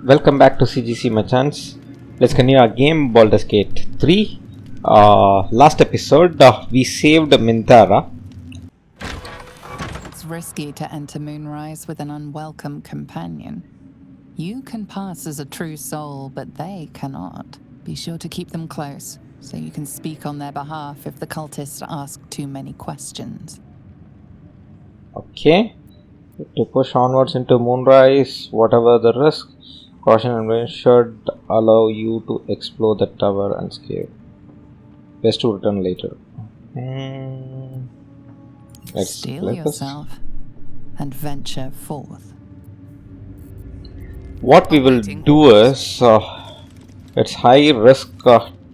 Welcome back to CGC Machans. Let's continue our game Baldur's Gate 3. Last episode we saved Minthara. It's risky to enter Moonrise with an unwelcome companion. You can pass as a true soul, but they cannot. Be sure to keep them close, so you can speak on their behalf if the cultists ask too many questions. Okay. To push onwards into Moonrise, whatever the risk, caution and range should allow you to explore the tower and escape. Best to return later. Let's Steel yourself and venture forth. What we will do is, it's high risk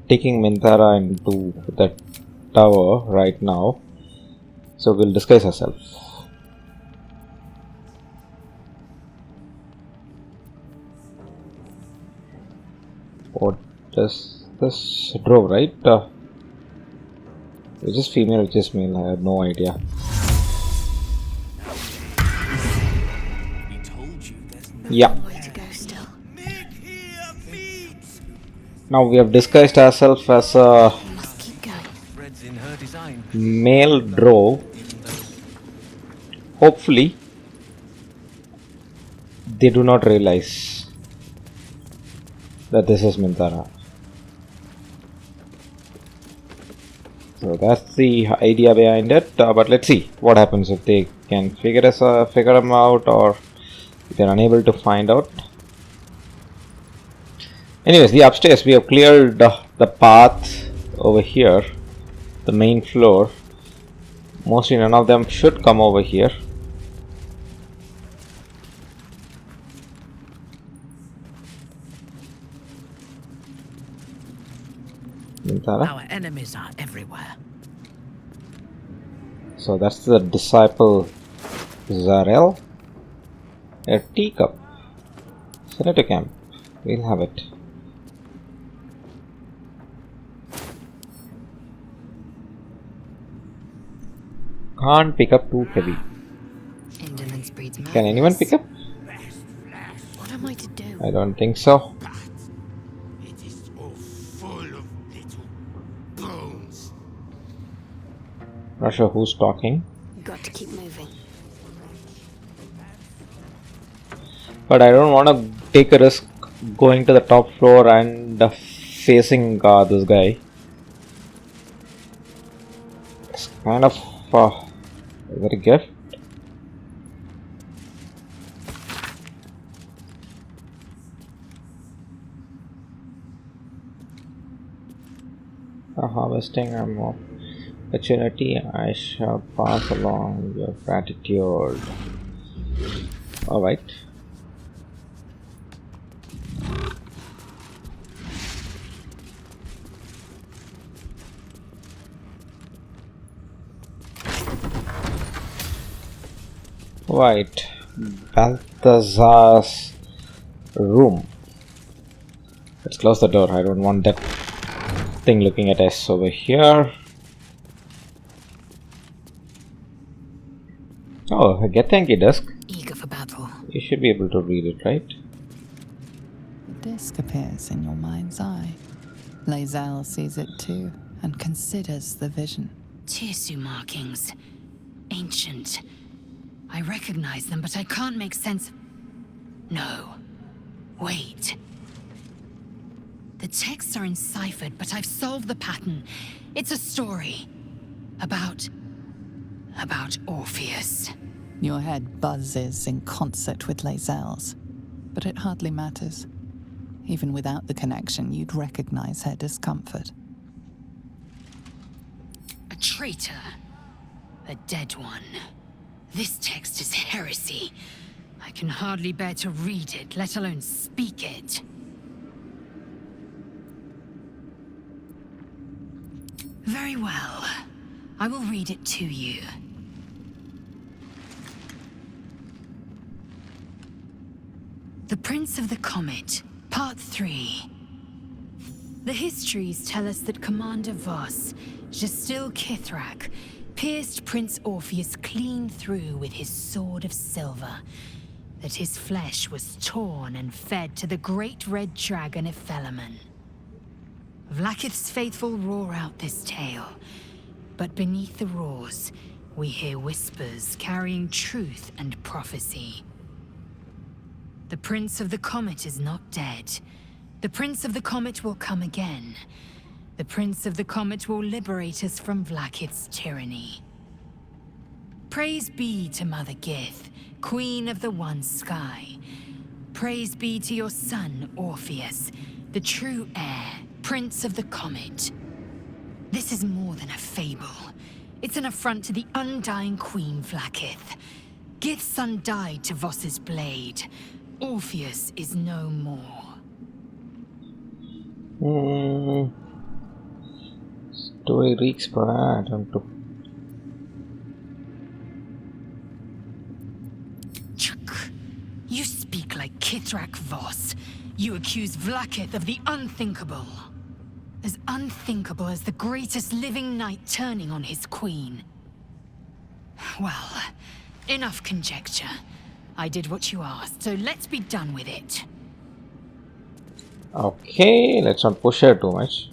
taking Minthara into the tower right now. So we'll disguise ourselves. What does this drove, right? Is this female or just male? I have no idea. Yeah. Now we have disguised ourselves as a male drove. Hopefully they do not realize that this is Minthara. So that's the idea behind it, but let's see what happens if they can figure them out, or if they're unable to find out. Anyways, the upstairs we have cleared the path over here, the main floor. Mostly none of them should come over here. Minthara. Our enemies are everywhere. So that's the disciple Zarel. A teacup. Send it to camp. We'll have it. Can't pick up too heavy. Can anyone pick up? What am I to do? I don't think so. It is all full of little bones. Not sure who's talking. Got to keep moving. But I don't want to take a risk going to the top floor and facing this guy. It's kind of is that a gift? Harvesting ammo. Opportunity, I shall pass along your gratitude. Alright. Right, Balthazar's room. Let's close the door. I don't want that thing looking at us over here. Oh, a Gethyanki disc. Eager for battle. You should be able to read it, right? The disc appears in your mind's eye. Lae'zel sees it too and considers the vision. Tirsu markings. Ancient. I recognize them, but I can't make sense. No. Wait. The texts are enciphered, but I've solved the pattern. It's a story. About Orpheus. Your head buzzes in concert with Lae'zel's, but it hardly matters. Even without the connection, you'd recognize her discomfort. A traitor. A dead one. This text is heresy. I can hardly bear to read it, let alone speak it. Very well. I will read it to you. The Prince of the Comet, Part 3. The histories tell us that Commander Voss, Gestil Kithrak, pierced Prince Orpheus clean through with his sword of silver. that his flesh was torn and fed to the great red dragon Ephelemon. Vlaakith's faithful roar out this tale, but beneath the roars, we hear whispers carrying truth and prophecy. The Prince of the Comet is not dead. The Prince of the Comet will come again. The Prince of the Comet will liberate us from Vlaakith's tyranny. Praise be to Mother Gith, Queen of the One Sky. Praise be to your son, Orpheus, the true heir, Prince of the Comet. This is more than a fable. It's an affront to the undying Queen Vlaakith. Gith's son died to Voss's blade. Orpheus is no more. Story reeks, but I don't know. You speak like Kithrak Voss. You accuse Vlaakith of the unthinkable. As unthinkable as the greatest living knight turning on his queen. Well, enough conjecture. I did what you asked, so let's be done with it. Okay, let's not push her too much.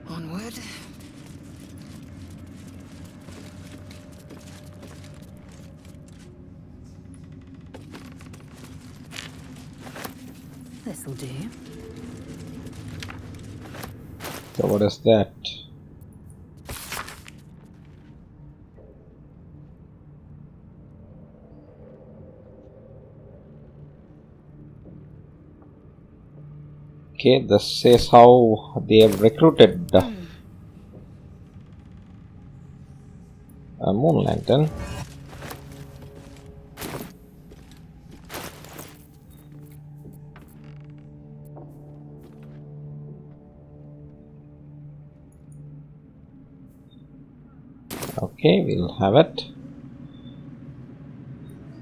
Onward. This'll do. So what is that? Okay, this says how they have recruited a moon lantern. Okay, we'll have it.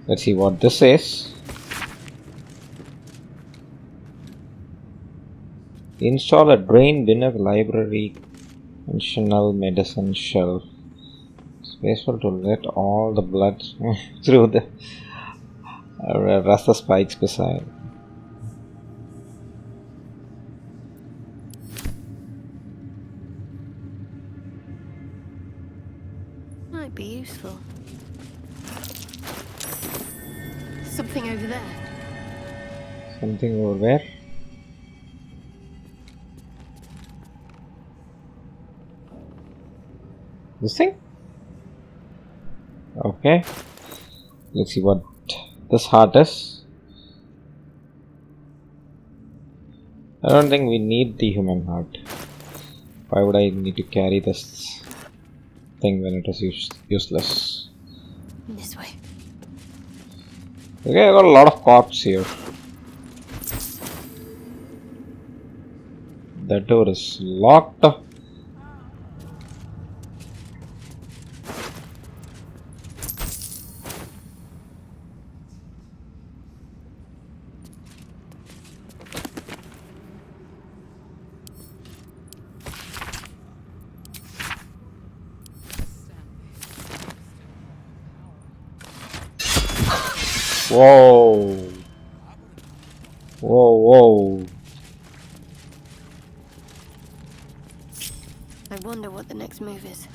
Let's see what this is. Install a drain binner library functional medicine shelf. Spaceful to let all the blood through the rust the spikes beside. Might be useful. Something over there. Something over there. This thing? Okay. Let's see what this heart is. I don't think we need the human heart. Why would I need to carry this thing when it is useless? This way. Okay, I got a lot of corpses here. That door is locked. Whoa. Whoa, whoa. I wonder what the next move is.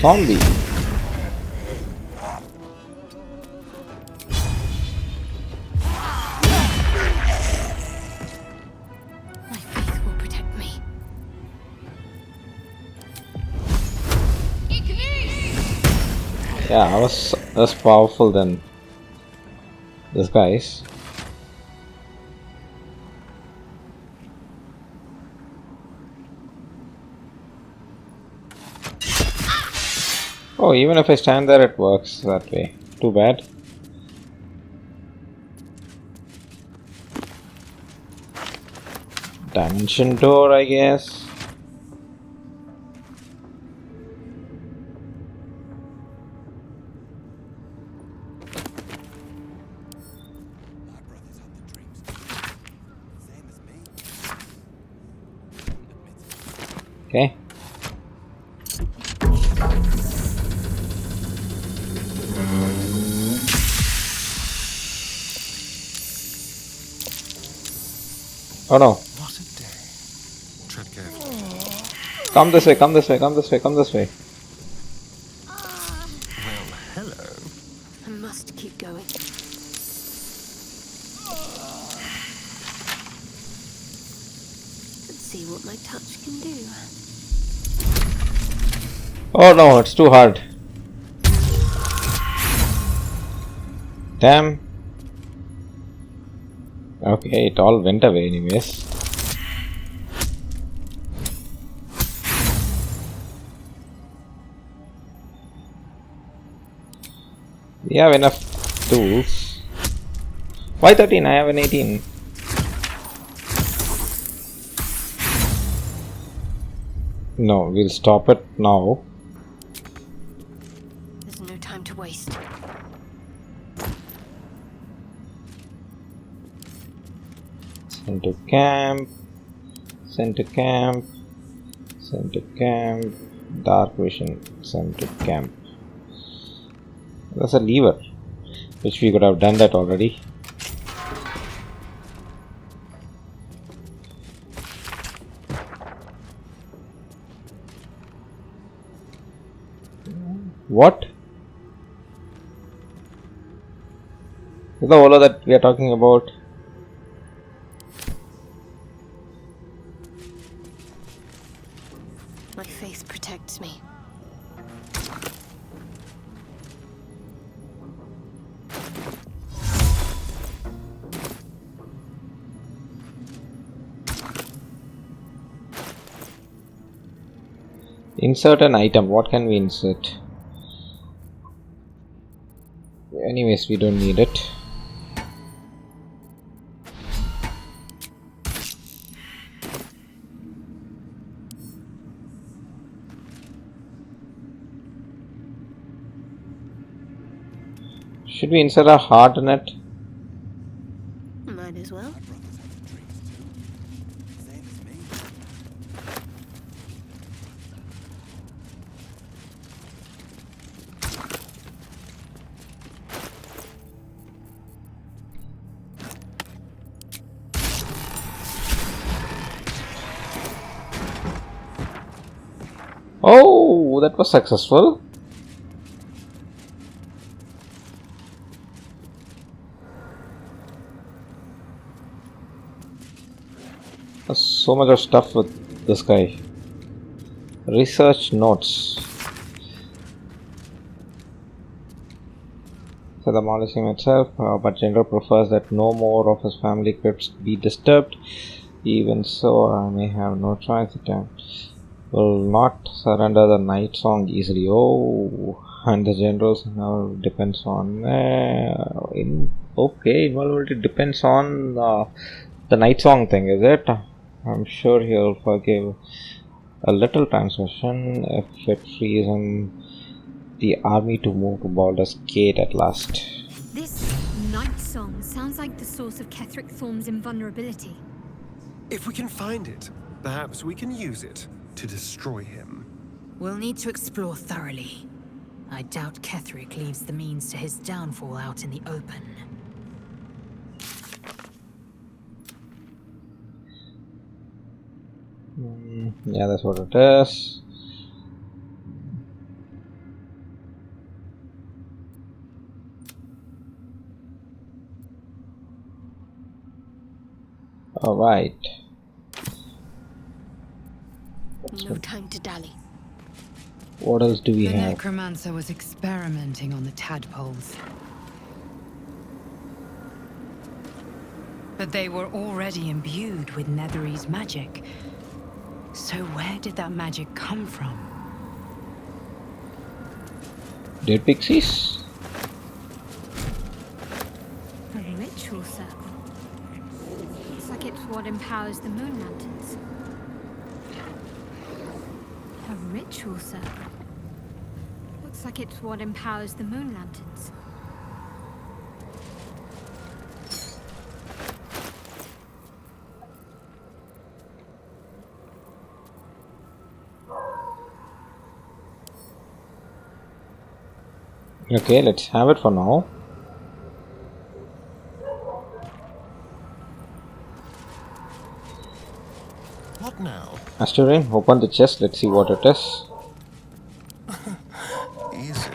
Zombie. My faith will protect me. Yeah, I was less powerful than this guy's. Oh, even if I stand there, it works that way. Too bad. Dimension door, I guess. Okay. Oh no. What a day. Tread carefully. Come this way, come this way, come this way, come this way. Well, hello. I must keep going. Let's see what my touch can do. Oh no, it's too hard. Damn. Okay, it all went away anyways. We have enough tools. Why 13? I have an 18. No, we'll stop it now. There's no time to waste. Send to camp. Send to camp. Send to camp. Dark vision. Send to camp. That's a lever, which we could have done that already. What? Is the Ola that we are talking about? My faith protects me. Insert an item. What can we insert? Anyways, we don't need it. Should we insert a heart in it? Might as well. Oh, that was successful. There's so much of stuff with this guy. Research notes. So the demolishing itself, but General prefers that no more of his family crypts be disturbed. Even so, I may have no choice. It will not surrender the night song easily. Oh, and the generals now depends on invulnerability depends on the night song thing, is it? I'm sure he'll forgive a little transgression if it frees him the army to move to Baldur's Gate at last. This night song sounds like the source of Ketheric Thorm's invulnerability. If we can find it, perhaps we can use it to destroy him. We'll need to explore thoroughly. I doubt Ketheric leaves the means to his downfall out in the open. Yeah, that's what it is. Alright. No time to dally. What else do we The have? necromancer was experimenting on the tadpoles. But they were already imbued with Netherese magic. So where did that magic come from? Dead pixies? A ritual circle. Looks like it's what empowers the moon lanterns. A ritual circle. Looks like it's what empowers the moon lanterns. Okay, let's have it for now. What now? Asturian, open the chest. Let's see what it is. Easy.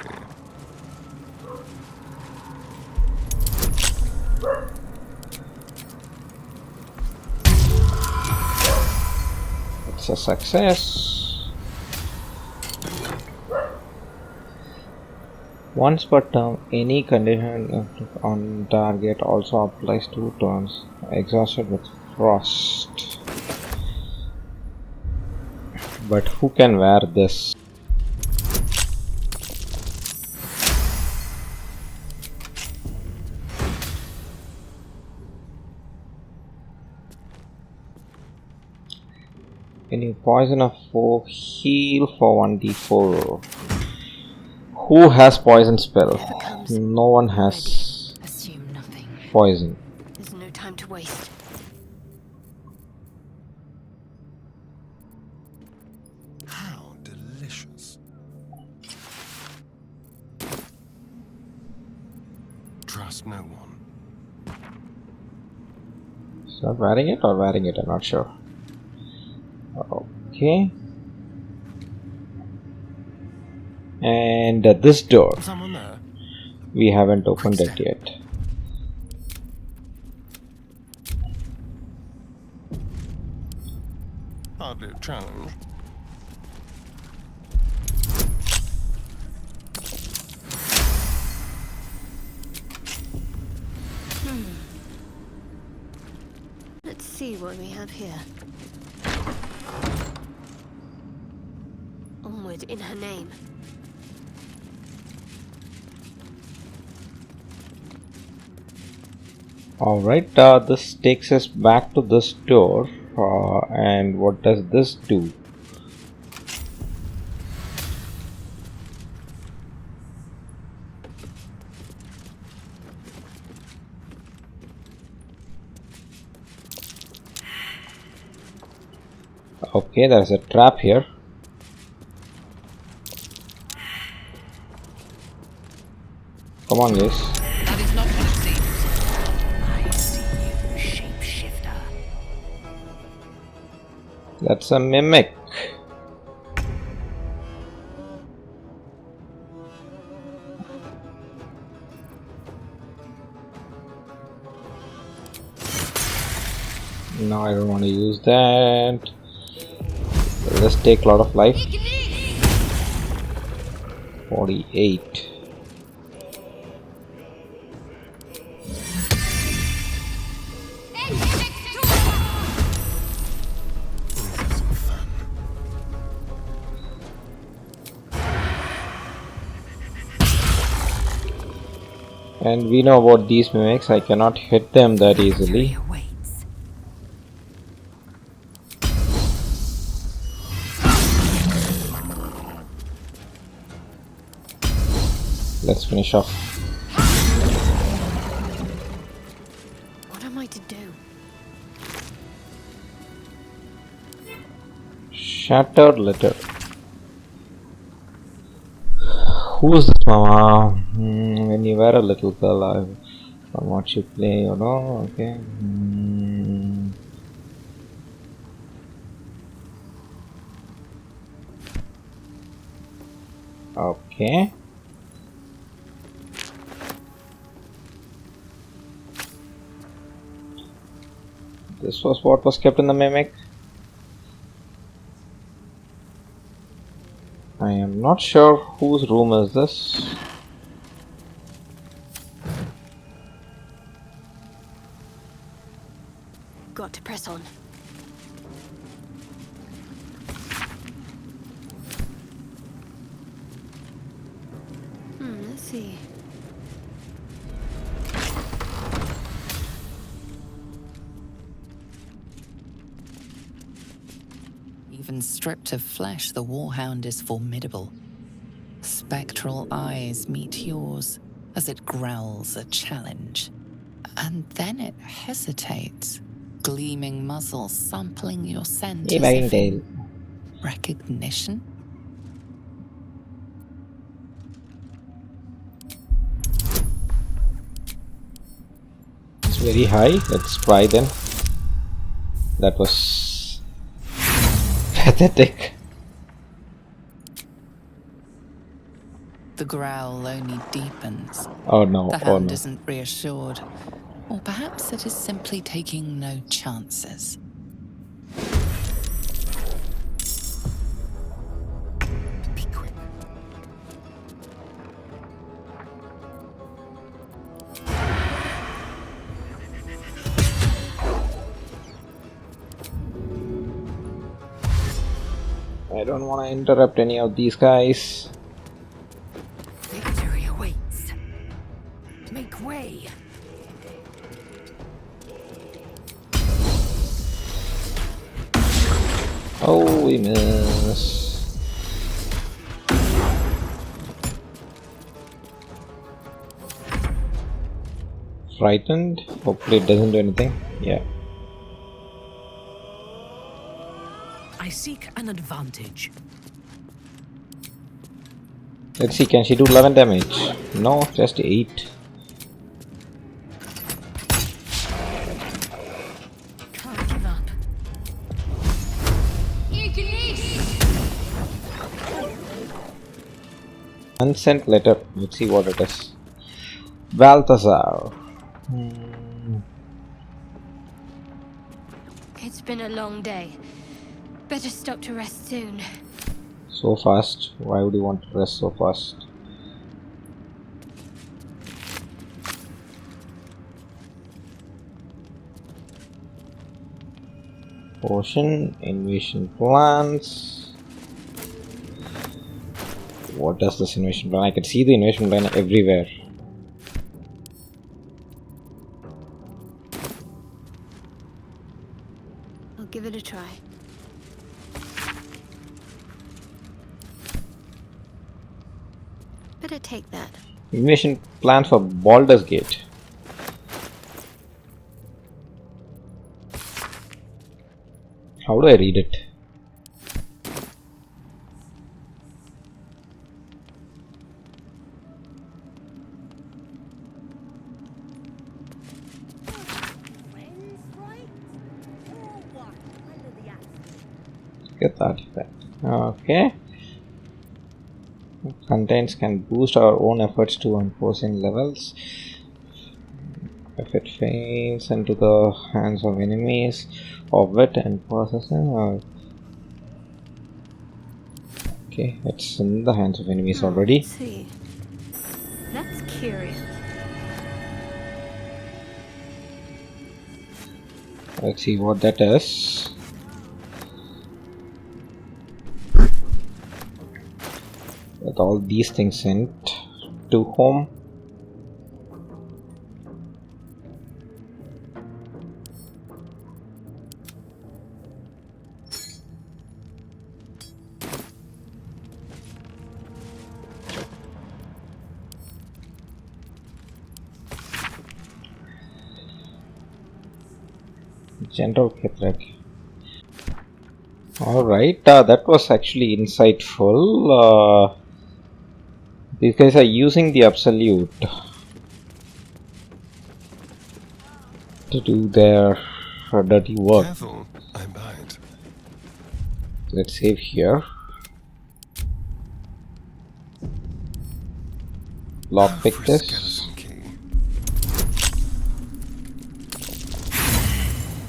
It's a success. Once per turn, any condition on target also applies 2 turns. Exhausted with frost. But who can wear this? Can you poison a foe? Heal for 1d4. Who has poison spell? Whatever comes, No one I'm has Assume nothing. poison. There's no time to waste. How delicious. Trust no one. Is that wearing it or wearing it? I'm not sure. Okay. And this door, Someone there? we haven't opened it yet. Hardly a challenge. Let's see what we have here. Onward in her name. Alright, this takes us back to this door. And what does this do? Okay, there's a trap here. Come on, guys. That is not what it seems. I see you, shapeshifter. That's a mimic. No, I don't want to use that. Let's take a lot of life. 48. And we know about these mimics, I cannot hit them that easily. Awaits. Let's finish off. What am I to do? Shattered letter. Who's this mama? When you were a little girl, from what you play, you know, okay. Okay. This was what was kept in the mimic. I am not sure whose room is this. Got to press on. Let's see. Even stripped of flesh, the warhound is formidable. Spectral eyes meet yours as it growls a challenge. And then it hesitates, gleaming muzzle sampling your scent Hey, as wagging if tail. in recognition. very high. Let's try then. That was pathetic. The growl only deepens. Oh no, The oh hound no. isn't reassured. Or perhaps it is simply taking no chances. Be quick. I don't want to interrupt any of these guys. Victory awaits. Make way. Oh, we miss. Frightened? Hopefully it doesn't do anything. Yeah. I seek an advantage. Let's see, can she do 11 damage? No, just 8. Can't give up. Unsent letter. Let's see what it is. Balthazar. It's been a long day. Better stop to rest soon. So fast. Why would you want to rest so fast? Potion, invasion plans. What does this invasion plan? I can see the invasion plan everywhere. I'll give it a try. Better take that. Invasion plan for Baldur's Gate. How do I read it? Get that effect. Okay. Contains can boost our own efforts to enforcing levels. If it fails into the hands of enemies of it and processing. Okay, it's in the hands of enemies already. Let's see. That's curious. Let's see what that is. With all these things sent to home. General Kithrak. Alright, that was actually insightful. These guys are using the Absolute to do their dirty work. Careful, I bite. Let's save here. Lockpick For a this. skeleton key.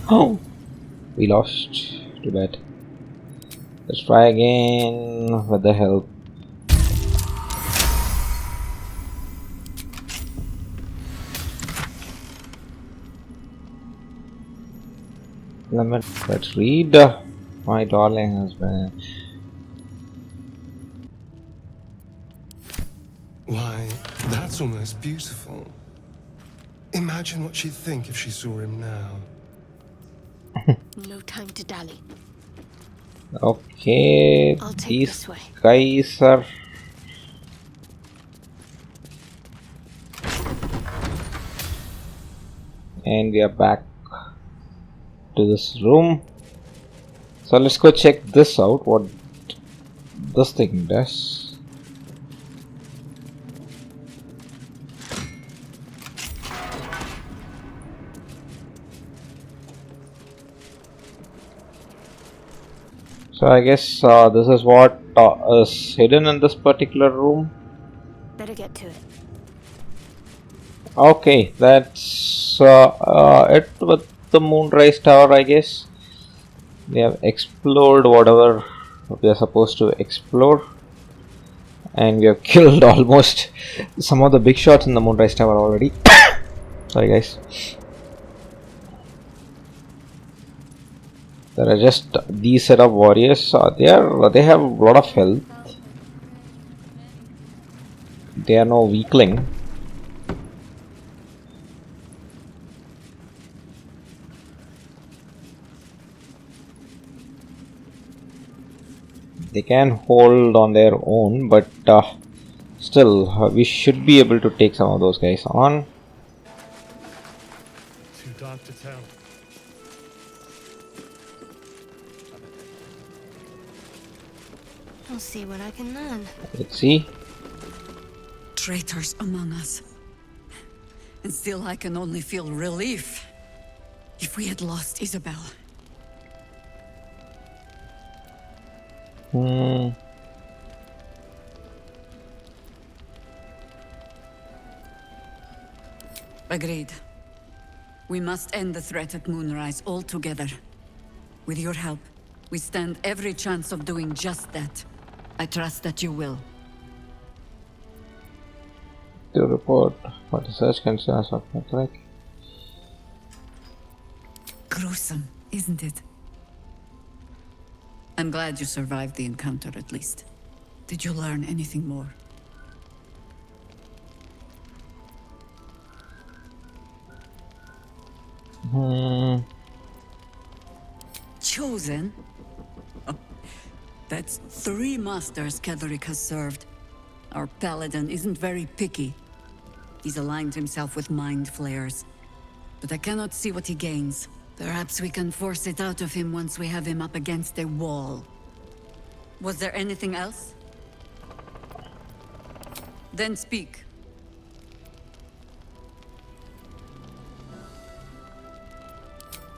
Oh! We lost. Too bad. Let's try again with the help. Let's read. My darling husband. Why, that's almost beautiful. Imagine what she'd think if she saw him now. No time to dally. Okay, I'll take these this way. guys are and we are back to this room. So let's go check this out, what this thing does. So I guess this is what is hidden in this particular room. Better get to it. Okay, that's it with the Moonrise Tower, I guess. We have explored whatever we are supposed to explore, and we have killed almost some of the big shots in the Moonrise Tower already. Sorry guys. There are just these set of warriors. They have a lot of health. They are no weakling. They can hold on their own, but still, we should be able to take some of those guys on. Too dark to tell. I'll see what I can learn. Let's see. Traitors among us. And still I can only feel relief. If we had lost Isabel. Agreed. We must end the threat at Moonrise altogether. With your help, we stand every chance of doing just that. I trust that you will. To report what the search concerns of Catholic. Gruesome, isn't it? I'm glad you survived the encounter at least. Did you learn anything more? Chosen? Oh, that's 3 masters Ketheric has served. Our paladin isn't very picky. He's aligned himself with mind flayers. But I cannot see what he gains. Perhaps we can force it out of him once we have him up against a wall. Was there anything else? Then speak.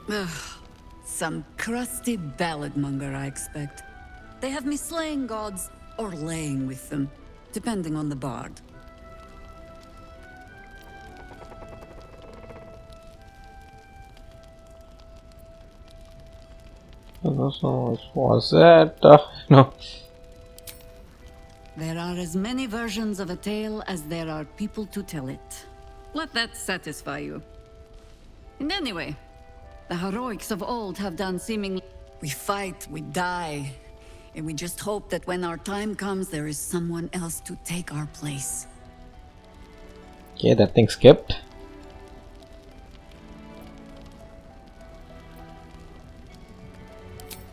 Ugh, some crusty balladmonger, I expect. They have me slaying gods or laying with them, depending on the bard. So was that? No. There are as many versions of a tale as there are people to tell it. Let that satisfy you. And anyway, the heroics of old have done seemingly... We fight, we die, and we just hope that when our time comes, there is someone else to take our place. Okay, that thing skipped.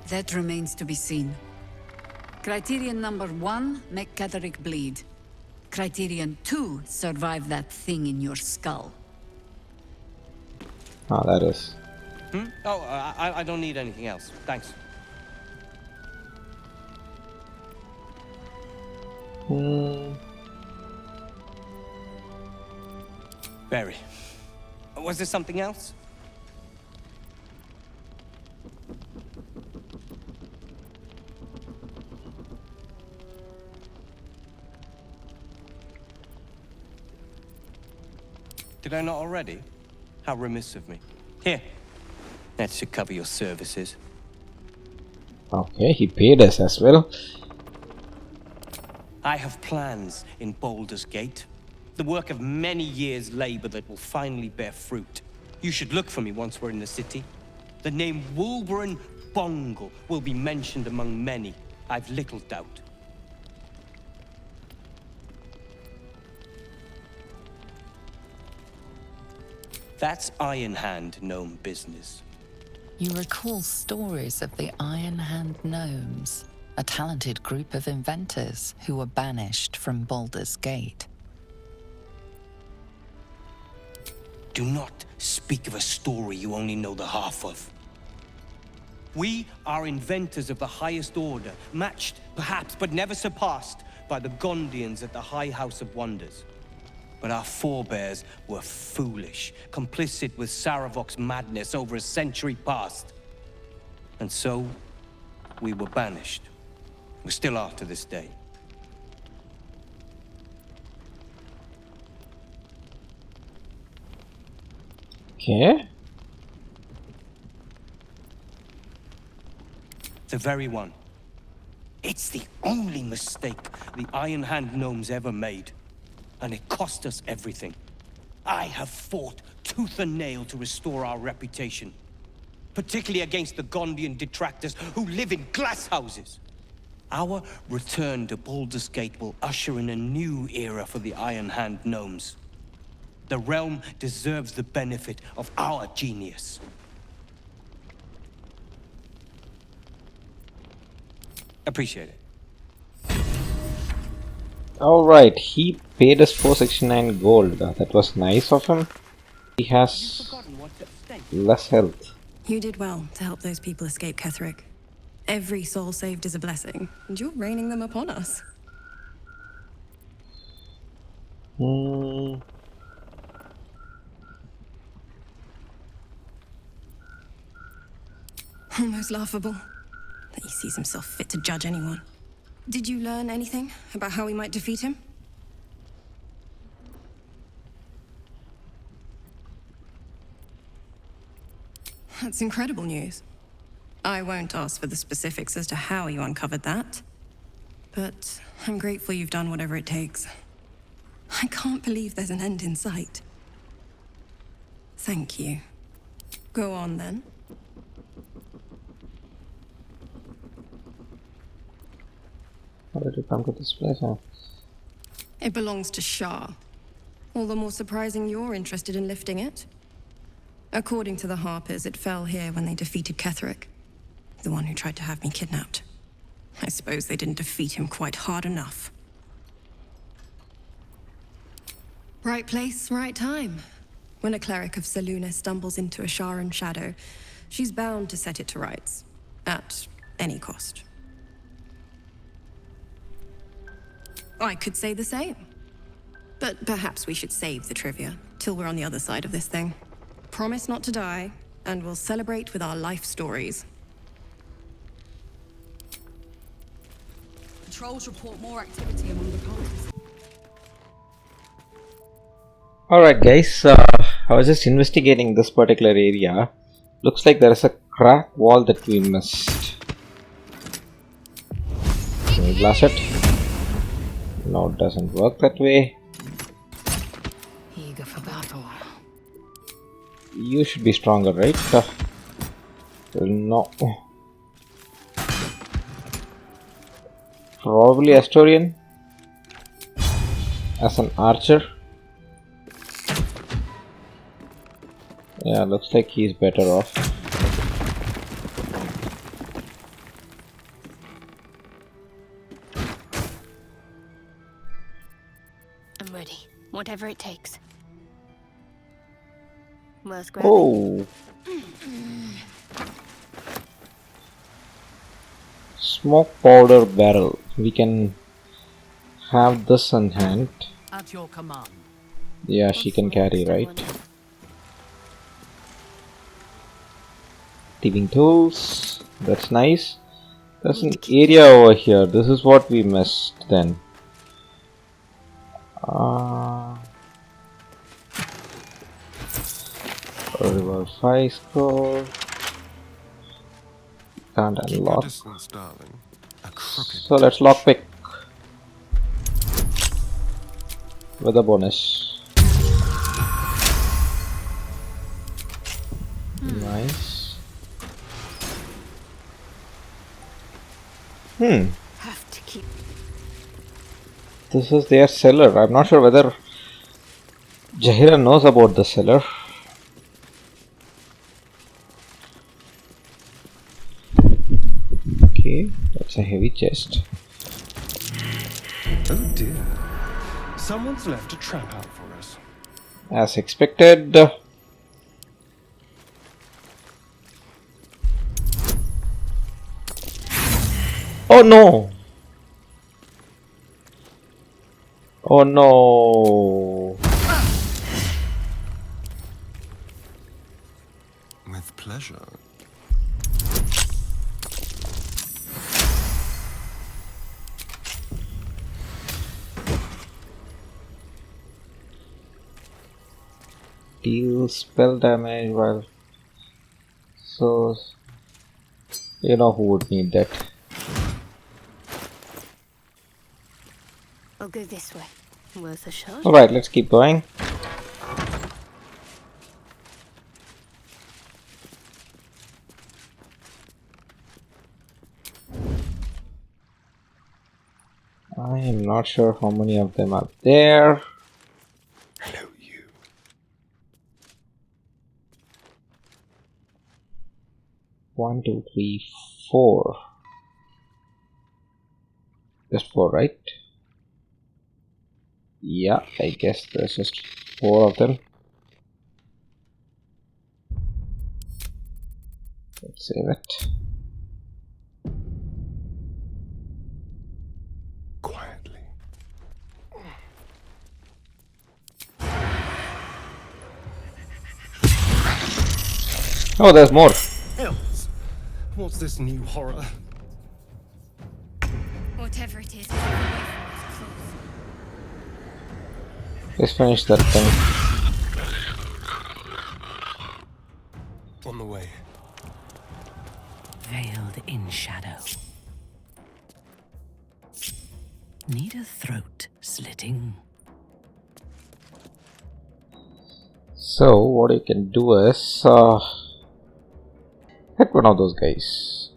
That remains to be seen. Criterion number 1, make Ketheric bleed. Criterion 2, survive that thing in your skull. Ah, that is. Oh, I don't need anything else. Thanks. Barry, was there something else? Did I not already? How remiss of me. Here, that should cover your services. Okay, he paid us as well. I have plans in Baldur's Gate. The work of many years' labor that will finally bear fruit. You should look for me once we're in the city. The name Wolverine Bongle will be mentioned among many. I've little doubt. That's Iron Hand gnome business. You recall stories of the Iron Hand Gnomes, a talented group of inventors who were banished from Baldur's Gate. Do not speak of a story you only know the half of. We are inventors of the highest order, matched, perhaps, but never surpassed by the Gondians at the High House of Wonders. But our forebears were foolish, complicit with Saravok's madness over a century past. And so, we were banished. We still are to this day. Okay. The very one. It's the only mistake the Iron Hand gnomes ever made. And it cost us everything. I have fought tooth and nail to restore our reputation. Particularly against the Gondian detractors who live in glass houses. Our return to Baldur's Gate will usher in a new era for the Iron Hand gnomes. The realm deserves the benefit of our genius. Appreciate it. Alright, he paid us 469 gold. That was nice of him. He has less health. You did well to help those people escape Ketheric. Every soul saved is a blessing, and you're raining them upon us. Almost laughable that he sees himself fit to judge anyone. Did you learn anything about how we might defeat him? That's incredible news. I won't ask for the specifics as to how you uncovered that, but I'm grateful you've done whatever it takes. I can't believe there's an end in sight. Thank you. Go on, then. How did you come to this place? Huh? It belongs to Shaar. All the more surprising you're interested in lifting it. According to the Harpers, it fell here when they defeated Ketheric, the one who tried to have me kidnapped. I suppose they didn't defeat him quite hard enough. Right place, right time. When a cleric of Selûne stumbles into a Shaaran shadow, she's bound to set it to rights, at any cost. I could say the same. But perhaps we should save the trivia till we're on the other side of this thing. Promise not to die, and we'll celebrate with our life stories. Patrols report more activity among the parties. Alright guys, I was just investigating this particular area. Looks like there is a crack wall that we missed. Can we blast it? No, it doesn't work that way. Eager for battle. You should be stronger, right? No. Probably Asturian as an archer. Yeah, looks like he's better off. I'm ready. Whatever it takes. Worth Oh! grabbing. Smoke powder barrel. We can have this in hand. At your command. Yeah, she can carry, right? Thieving tools. That's nice. There's an area over here. This is what we missed then. River 5 scroll. Can't unlock. So let's lockpick with a bonus. Nice. Have to keep. This is their cellar. I'm not sure whether Jaheira knows about the cellar. Okay, that's a heavy chest. Oh dear. Someone's left a trap out for us. As expected. Oh no! Oh no! With pleasure. deal spell damage while. So, you know who would need that. I'll go this way. Worth a shot. Alright, let's keep going. I am not sure how many of them are there. Hello, you. 1, 2, 3, 4. Just 4, right? Yeah, I guess there's just 4 of them. Let's save it. Quietly. Oh, there's more. Else, what's this new horror? Whatever it is, keep away from those claws. Let's finish that thing. On the way. Veiled in shadow. Need a throat slitting. So, what you can do is hit one of those guys.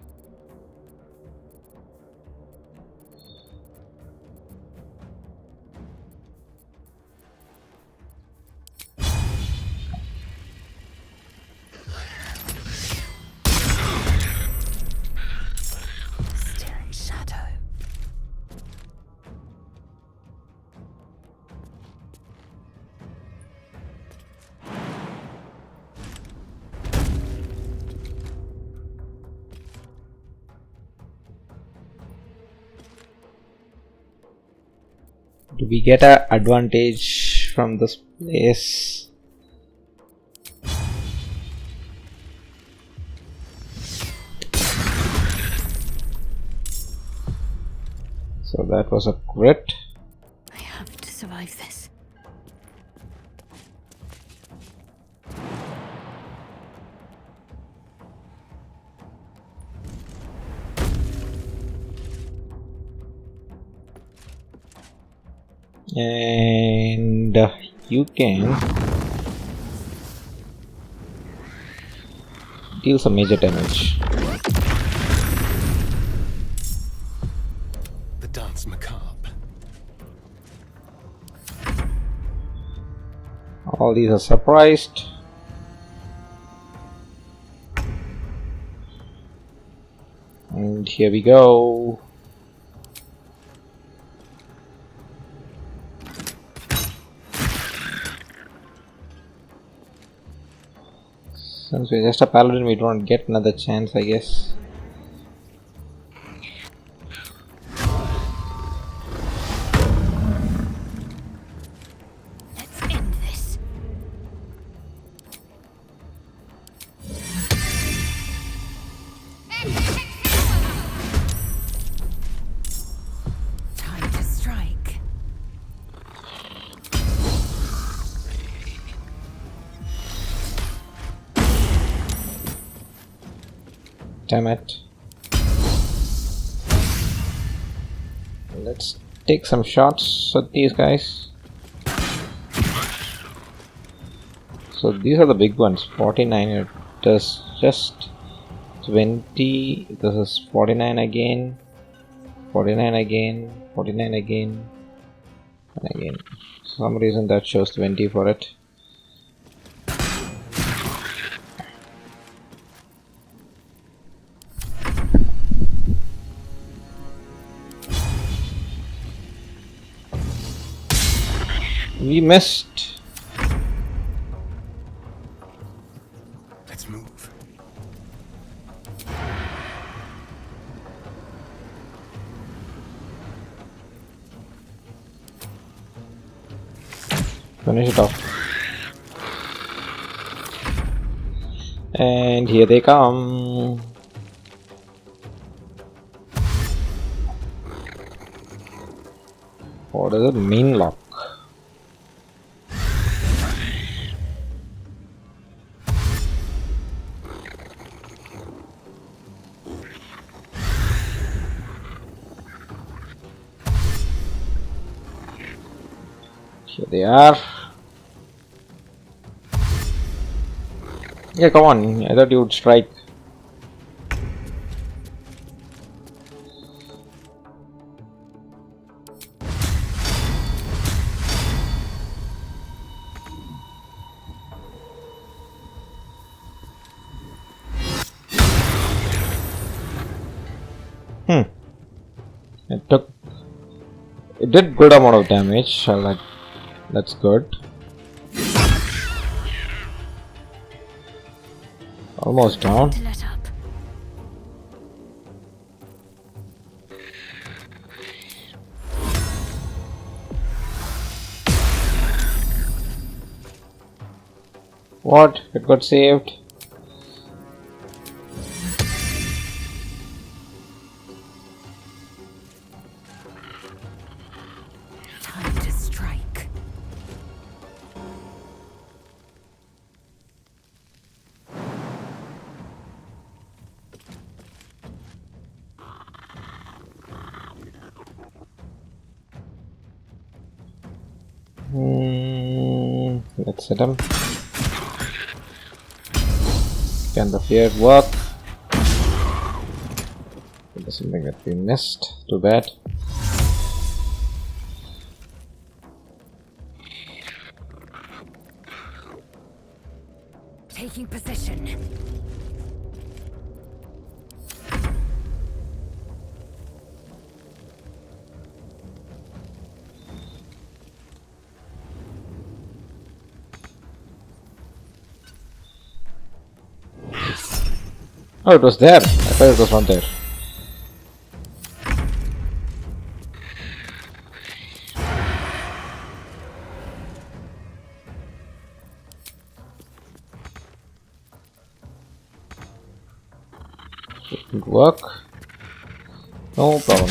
Still in shadow. Do we get an advantage from this place? So that was a crit. I have to survive this. And you can deal some major damage. The dance macabre. All these are surprised. And here we go. Since we're just a paladin, we don't get another chance, I guess. Let's end this. Time to strike. Damn it. Let's take some shots at these guys. So these are the big ones. 49, it does just 20. This is 49 again. 49 again. 49 again. And again. For some reason that shows 20 for it. We missed. Let's move. Finish it off. And here they come. What is it? Main lock. Here they are. Yeah, come on. I thought you would strike. It did good amount of damage. That's good. Almost down. To let up. What? It got saved. Time to strike. Let's hit him. Can the fear work? There's something that we missed. Too bad. Taking position. Oh, it was there. I thought it was not there. It didn't work. No problem.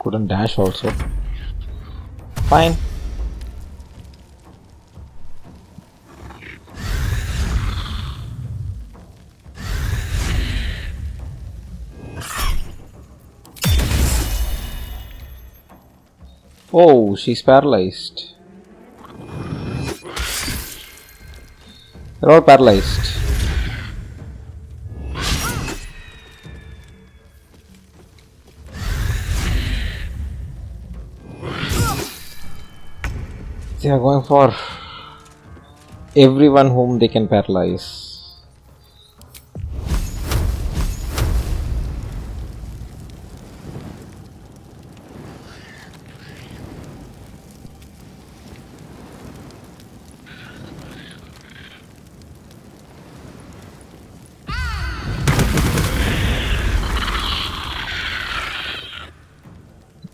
Couldn't dash also. Fine. Oh, she's paralyzed. They're all paralyzed. They are going for everyone whom they can paralyze.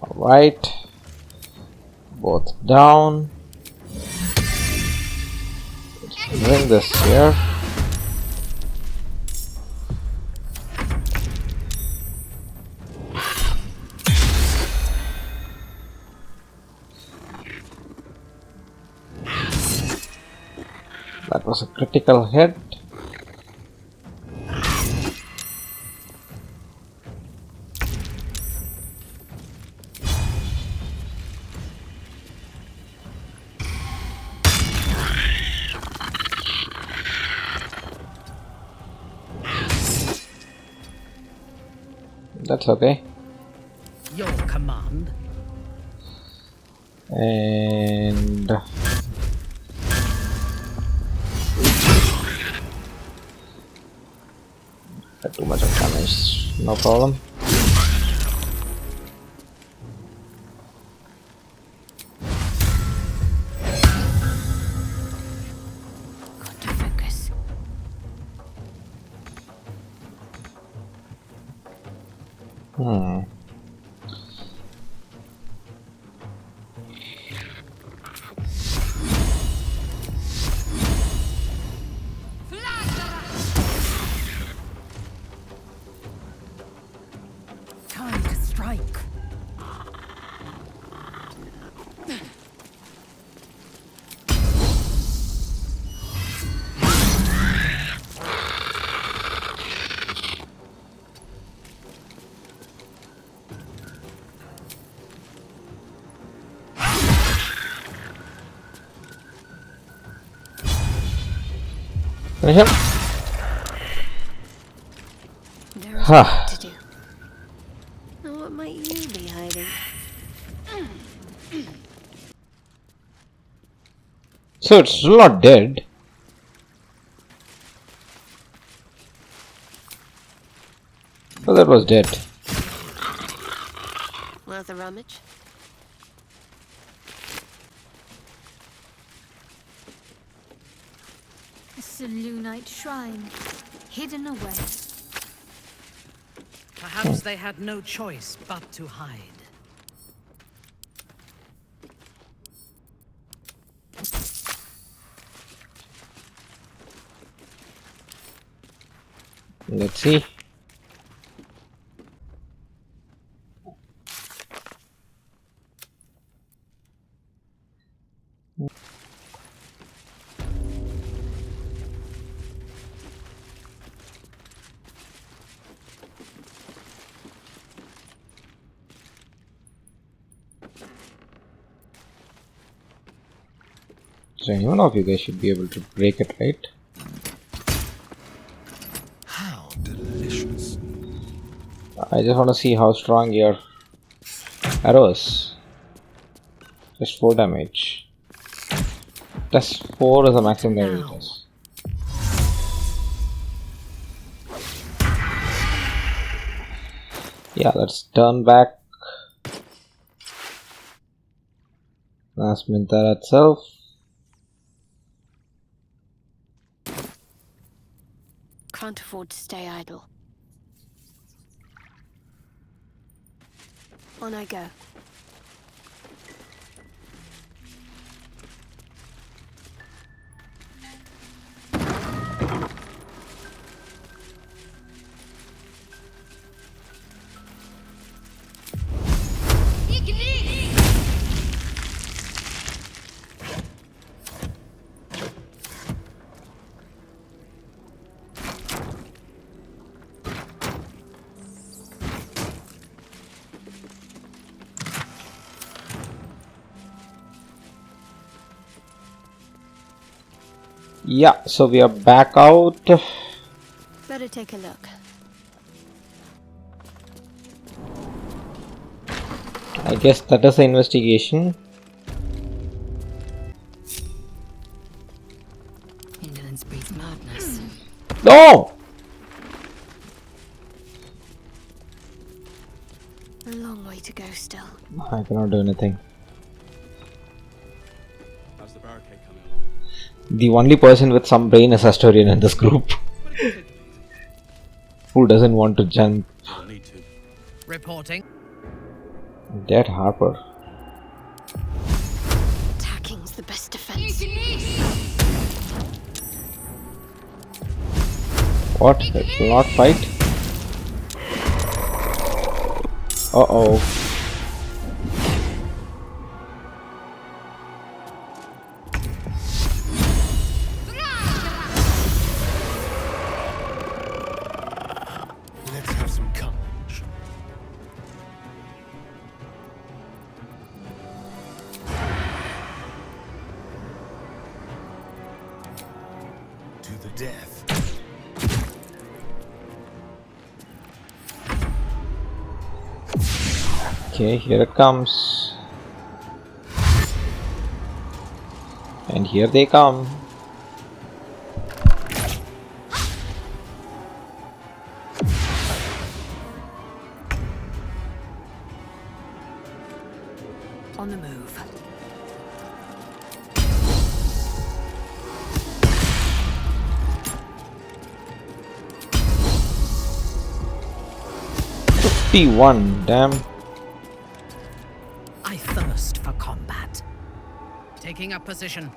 Alright. Both down. Bring this here. That was a critical hit. That's okay. Your command. And too much of damage. No problem. Got to focus. Time to strike. Finish him. There is Huh. work to do. Now what might you be hiding? So it's still not dead. Oh, that was dead. Worth a rummage? A Selûnite shrine, hidden away. Perhaps they had no choice but to hide. Let's see. So any one of you guys should be able to break it, right? How delicious. I just want to see how strong your arrow is. Just 4 damage. Plus 4 is the maximum damage it does. Yeah, let's turn back. Last Mintara itself. Can't afford to stay idle. On I go. Yeah, so we are back out. Better take a look. I guess that is the investigation. Indolence breeds madness. No! A long way to go still. I cannot do anything. How's the barricade coming along? The only person with some brain is Asturian in this group. Who doesn't want to jump? You'll need to. Reporting. Dead Harper. Attacking's the best defense. What? It will not fight? Uh-oh. Let's have some courage. To the death. Okay, here it comes. And here they come. On the move. P1, damn. I thirst for combat. Taking up position.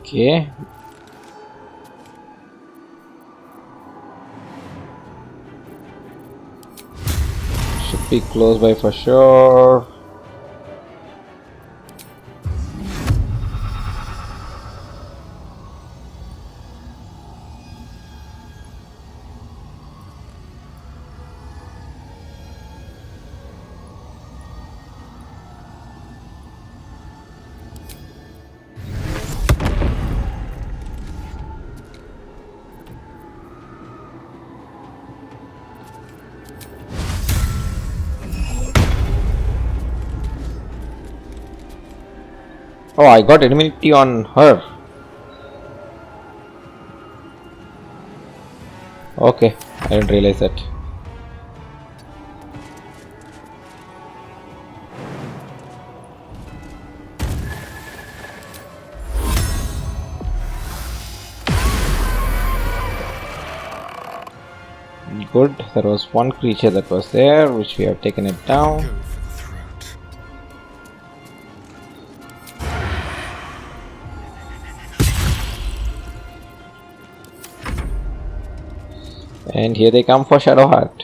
Okay. Should be close by for sure. Oh, I got immunity on her. Okay, I didn't realize that. Good, there was one creature that was there, which we have taken it down. Go for the throat. And here they come for Showheart.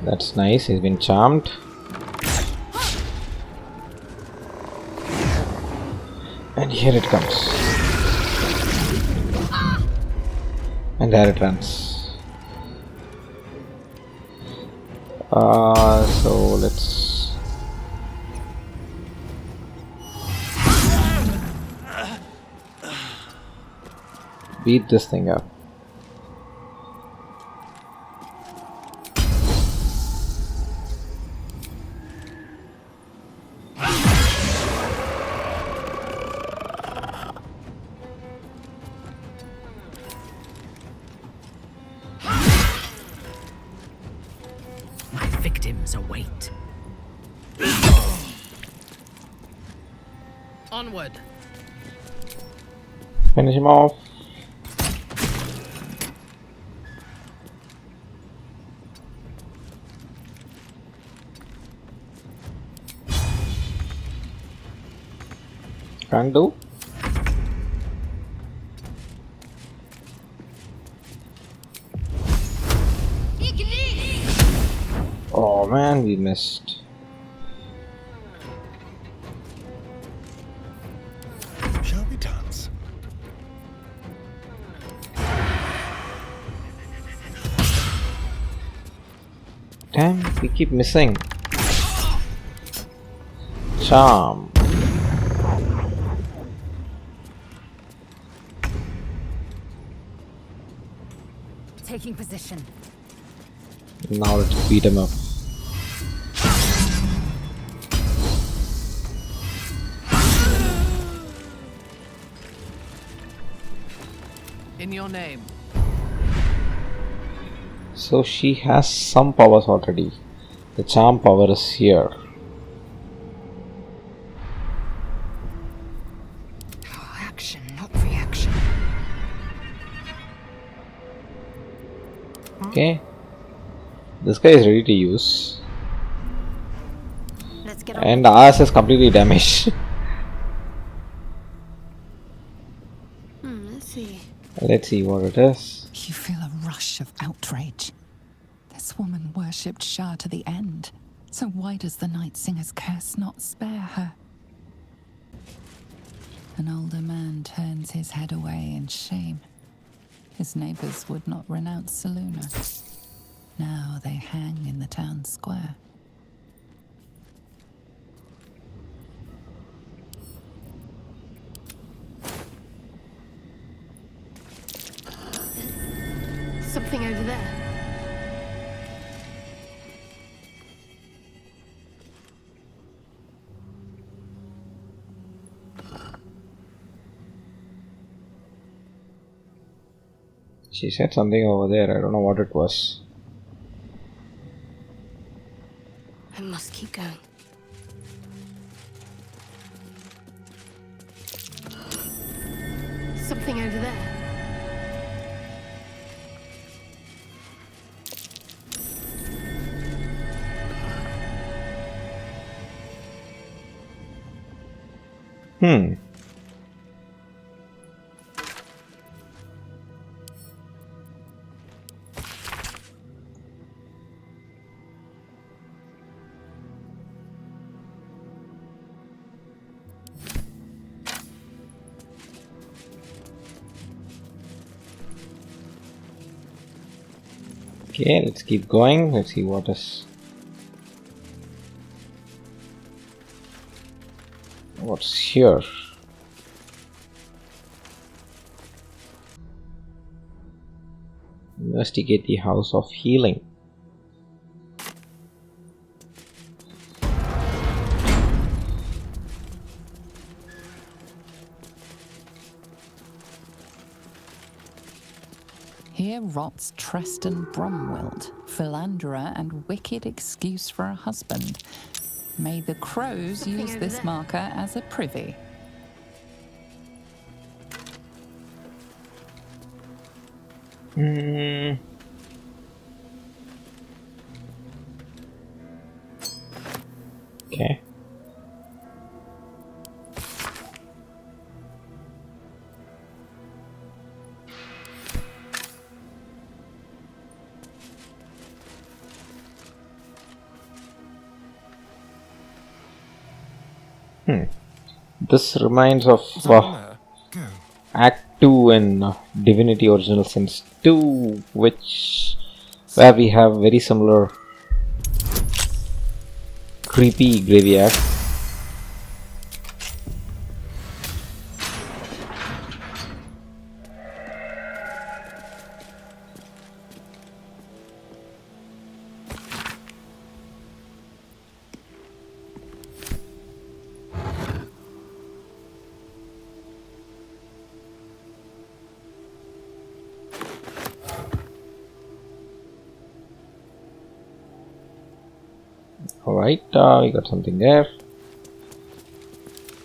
That's nice, he's been charmed. And here it comes. And there it runs. So let's beat this thing up. My victims await. Onward. Finish him off. Can't do. Oh man, we missed. Shall we dance? Damn, we keep missing. Charm. Taking position. Now let's beat him up. In your name. So she has some powers already. The charm power is here. Action, not reaction. Okay. This guy is ready to use. Let's get on. And ours is completely damaged. Let's see. Let's see what it is. You feel a rush of outrage. This woman worshipped Shaar to the end. So why does the Night Singer's curse not spare her? An older man turns his head away in shame. His neighbors would not renounce Selûne. Now they hang in the town square. Something over there. She said something over there. I don't know what it was. I must keep going. Something over there. Okay, let's keep going. Let's see what is. What's here? Investigate the House of Healing. Here rots Treston Bromwild, philanderer and wicked excuse for a husband. May the crows Something use over this there. marker as a privy. Okay. This reminds of Act 2 in Divinity Original Sins 2, where we have very similar creepy graveyard. Alright, we got something there.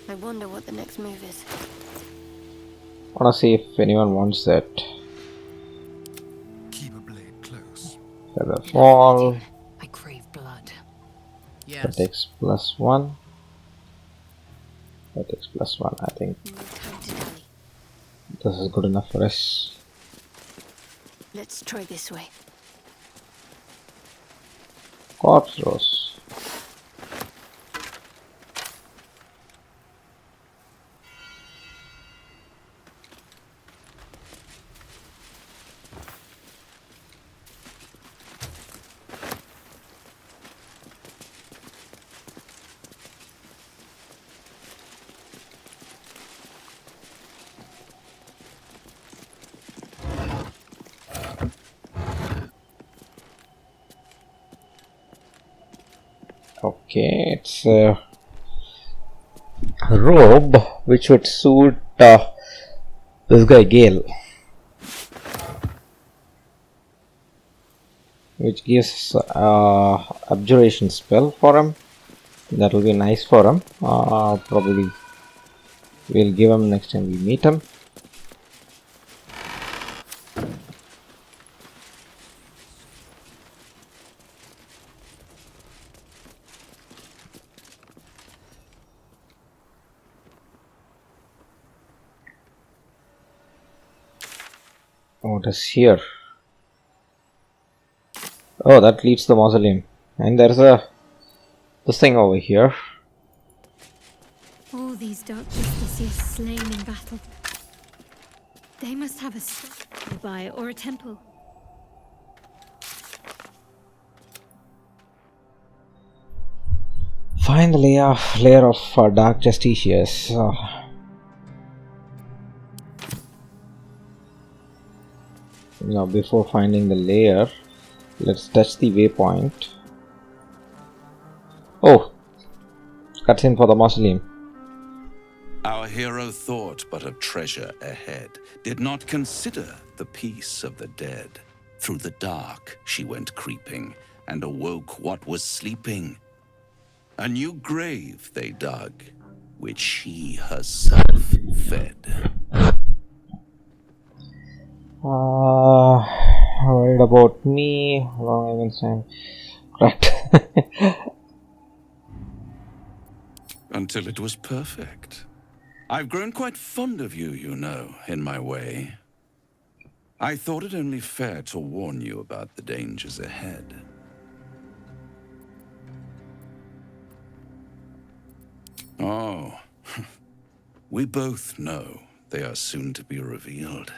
I wonder what the next move is. Wanna see if anyone wants that. Keep a blade close. Feather fall. I crave blood. That takes +1. That takes +1. I think this is good enough for us. Let's try this way. Corpse Rose. Okay, it's a robe which would suit this guy Gale, which gives abjuration spell for him. That will be nice for him. Probably we'll give him next time we meet him. What is here? Oh, that leads to the mausoleum, and there's this thing over here. All these dark justiciars slain in battle. They must have a stone nearby or a temple. Find the layer of dark justiciars. Now, before finding the layer, let's touch the waypoint. Oh, cutscene for the mausoleum. Our hero thought but of treasure ahead, did not consider the peace of the dead. Through the dark she went creeping, and awoke what was sleeping. A new grave they dug, which she herself fed. Worried about me. How long I've been saying? Correct. Until it was perfect. I've grown quite fond of you, you know, in my way. I thought it only fair to warn you about the dangers ahead. Oh, we both know they are soon to be revealed.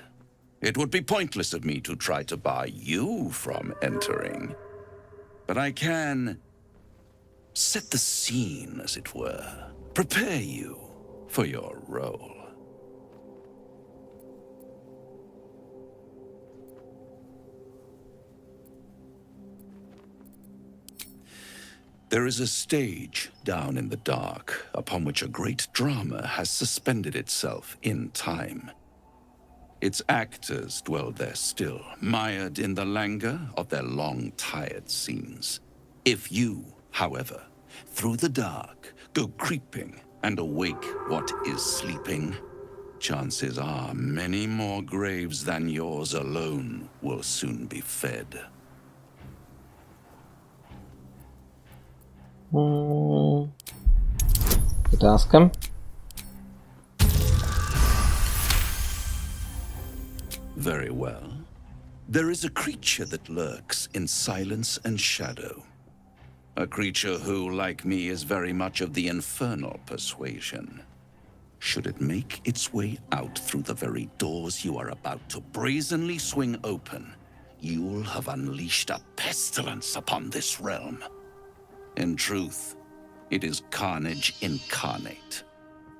It would be pointless of me to try to bar you from entering. But I can set the scene, as it were. Prepare you for your role. There is a stage down in the dark upon which a great drama has suspended itself in time. Its actors dwell there still, mired in the languor of their long, tired scenes. If you, however, through the dark, go creeping and awake what is sleeping, chances are many more graves than yours alone will soon be fed. Let's ask him. Very well. There is a creature that lurks in silence and shadow. A creature who, like me, is very much of the infernal persuasion. Should it make its way out through the very doors you are about to brazenly swing open, you'll have unleashed a pestilence upon this realm. In truth, it is carnage incarnate.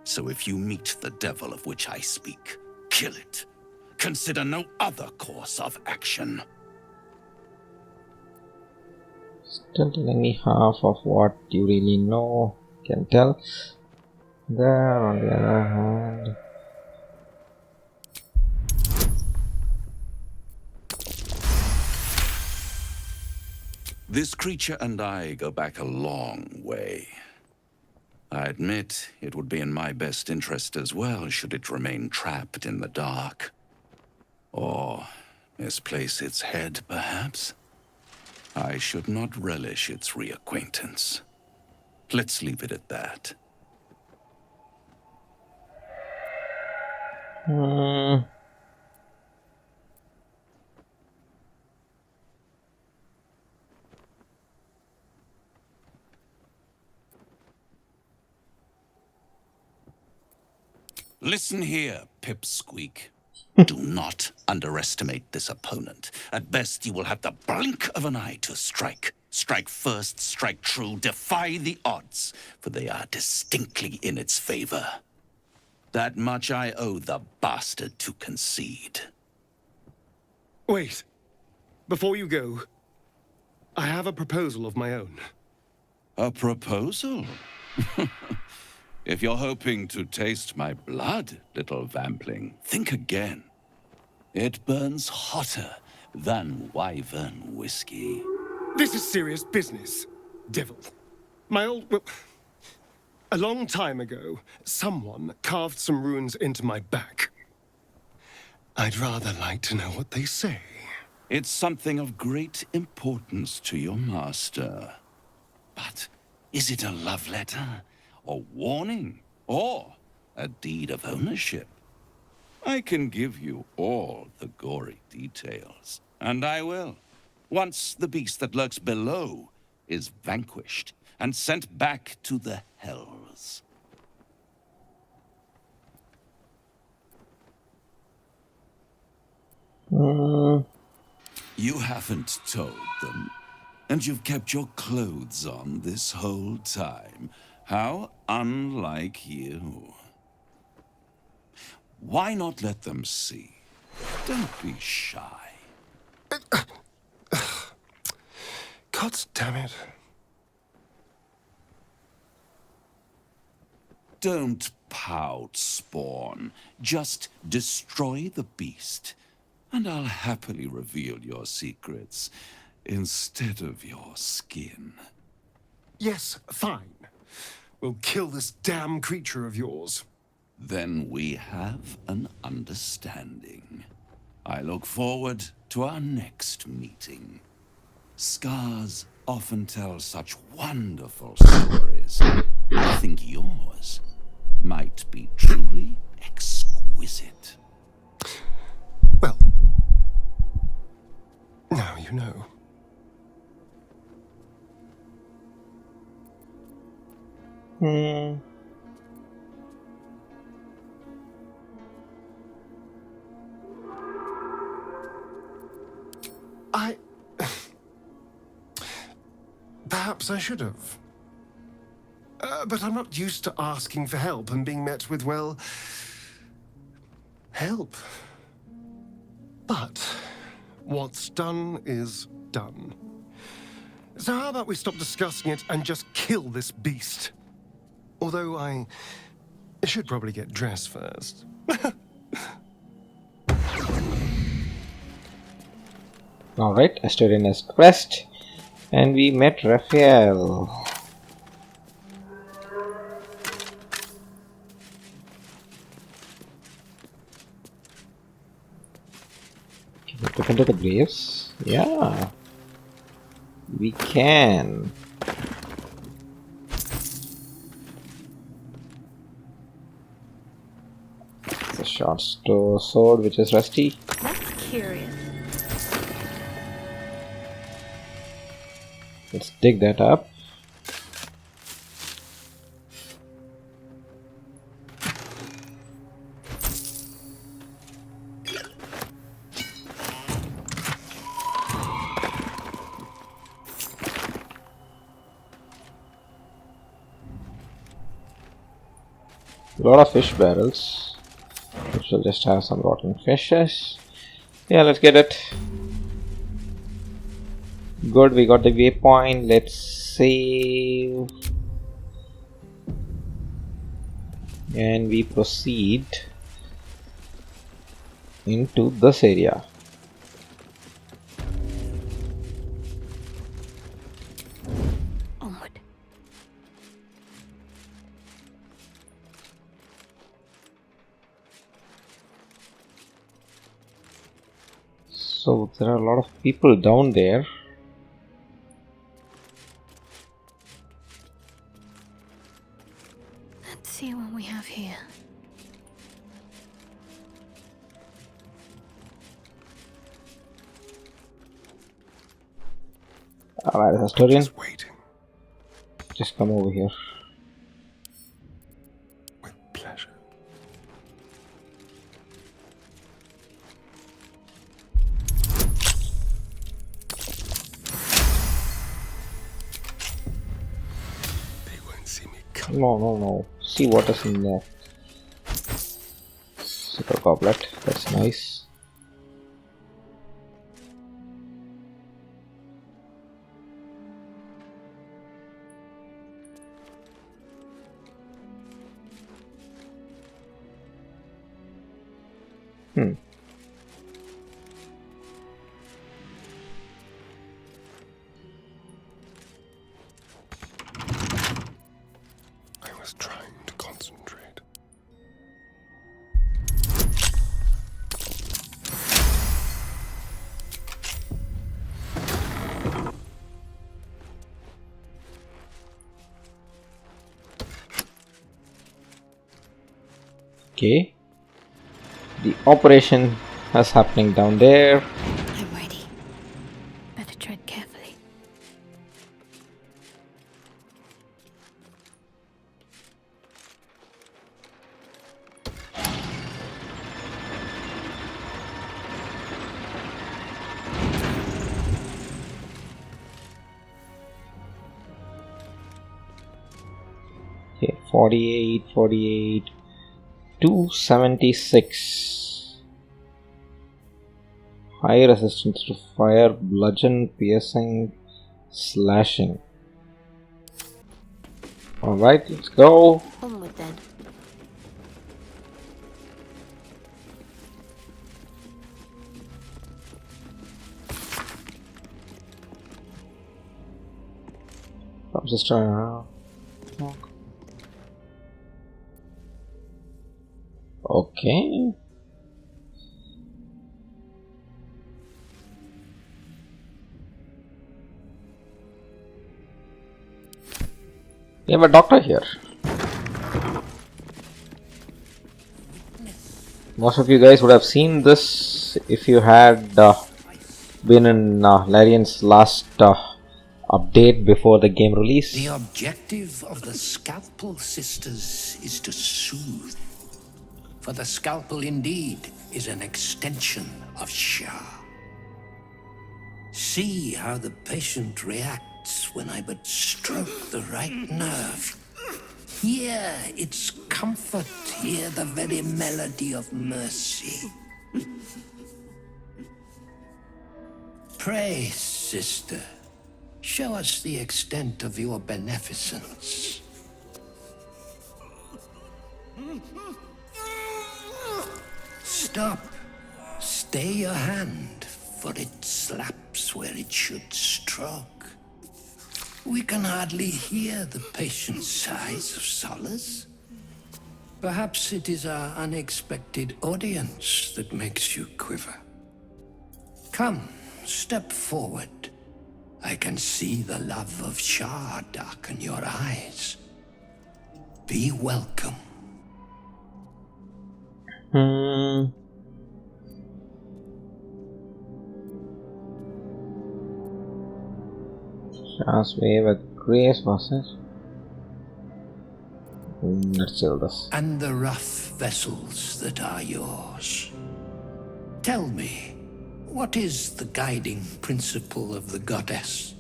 So if you meet the devil of which I speak, kill it. Consider no other course of action. Still telling me half of what you really know. Can tell. There, on the other hand. This creature and I go back a long way. I admit it would be in my best interest as well should it remain trapped in the dark. Or misplace its head, perhaps? I should not relish its reacquaintance. Let's leave it at that. Listen here, Pipsqueak. Do not underestimate this opponent. At best, you will have the blink of an eye to strike. Strike first, strike true, defy the odds, for they are distinctly in its favor. That much I owe the bastard to concede. Wait. Before you go, I have a proposal of my own. A proposal? If you're hoping to taste my blood, little vampling, think again. It burns hotter than wyvern whiskey. This is serious business, devil. Well, a long time ago, someone carved some runes into my back. I'd rather like to know what they say. It's something of great importance to your master. But is it a love letter, a warning, or a deed of ownership? I can give you all the gory details, and I will, once the beast that lurks below is vanquished and sent back to the hells. You haven't told them, and you've kept your clothes on this whole time. How unlike you. Why not let them see? Don't be shy. God damn it. Don't pout, Spawn. Just destroy the beast, and I'll happily reveal your secrets instead of your skin. Yes, fine. We'll kill this damn creature of yours. Then we have an understanding. I look forward to our next meeting. Scars often tell such wonderful stories. I think yours might be truly exquisite. Well, now you know. Perhaps I should have. But I'm not used to asking for help and being met with, well, help. But what's done is done. So how about we stop discussing it and just kill this beast? Although I should probably get dressed first. Alright, Asturian is quest. And we met Raphael. Can we look into the graves? Yeah. We can. It's a short sword which is rusty. That's curious. Let's dig that up. A lot of fish barrels, which will just have some rotten fishes. Yeah, let's get it. Good, we got the waypoint. Let's save. And we proceed into this area. Onward. So there are a lot of people down there. Let's see what we have here. Alright, Historian. Just come over here. With pleasure. They won't see me come. No. See what is in there. Super goblet. That's nice. I was trying to concentrate. Okay. The operation is happening down there. I'm ready. Better tread carefully. Okay, 48, 276. High resistance to fire, bludgeon, piercing, slashing. Alright, let's go. Onward then. I'm just trying. Okay. We have a doctor here. Most of you guys would have seen this if you had been in Larian's last update before the game release. The objective of the Scalpel Sisters is to soothe. For the scalpel indeed is an extension of Shaar. See how the patient reacts when I but stroke the right nerve. Hear its comfort, hear the very melody of mercy. Pray, sister. Show us the extent of your beneficence. Stop. Stay your hand, for it slaps where it should stroke. We can hardly hear the patient sighs of solace. Perhaps it is our unexpected audience that makes you quiver. Come, step forward. I can see the love of Shaar darken your eyes. Be welcome. Shaar's way with grace was it? Let's kill this. And the rough vessels that are yours. Tell me, what is the guiding principle of the goddess?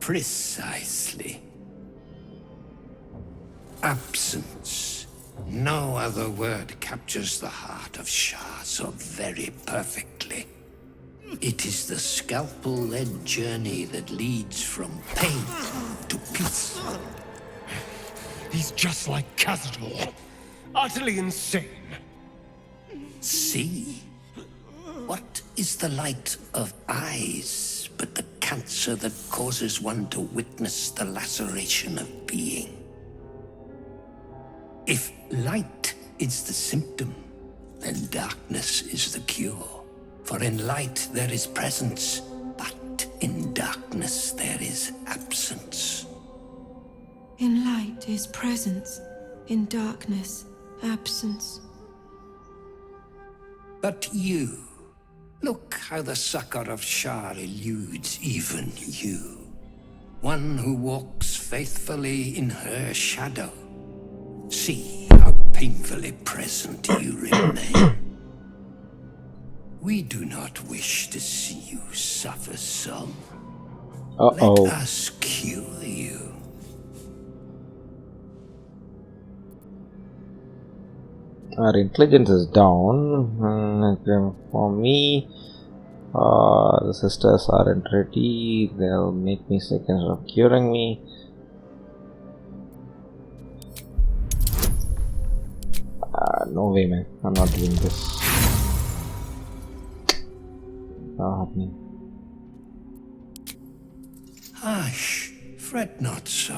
Precisely. Absence. No other word captures the heart of Shaar so very perfectly. It is the scalpel-led journey that leads from pain to peace. He's just like Khazad, utterly insane. See? What is the light of eyes but the cancer that causes one to witness the laceration of being? If light is the symptom, then darkness is the cure. For in light there is presence, but in darkness there is absence. In light is presence, in darkness, absence. But you, look how the succor of Shaar eludes even you. One who walks faithfully in her shadow. See how painfully present you remain. We do not wish to see you suffer so. Let us cure you. Our intelligence is down. For me, the sisters aren't ready. They'll make me sick instead of curing me. No way, man. I'm not doing this. Not happening. Hush, fret not so.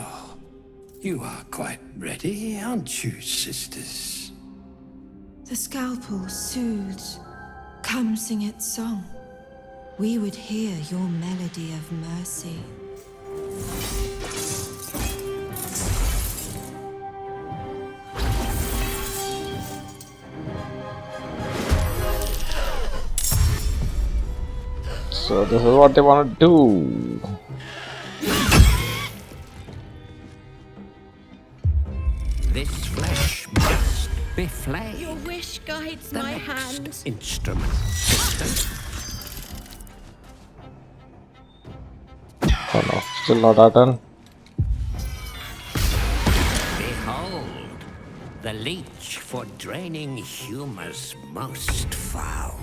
You are quite ready, aren't you, sisters? The scalpel soothes. Come sing its song. We would hear your melody of mercy. So this is what they want to do. This flesh must be flayed. Your wish guides my hand. Instrument, sister. Oh no, still not done. Behold, the leech for draining humors most foul.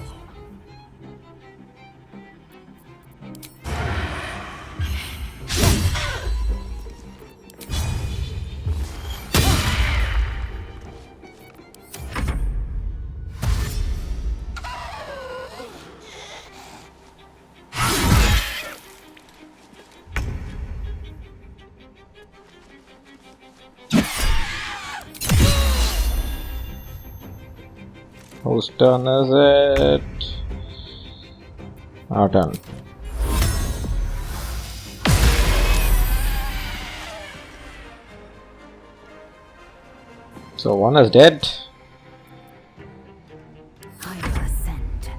Whose turn is it? Our turn. So one is dead. I will ascend.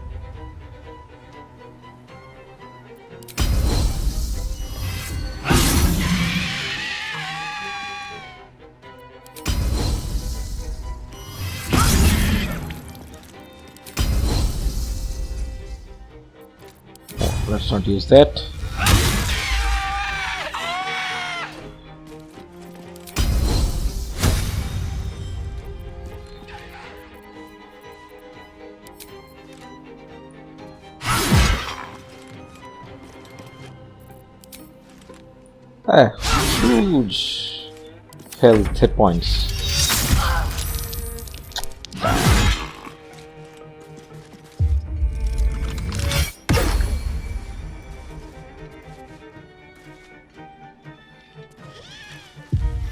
Oh, let's not use that. Huge health hit points.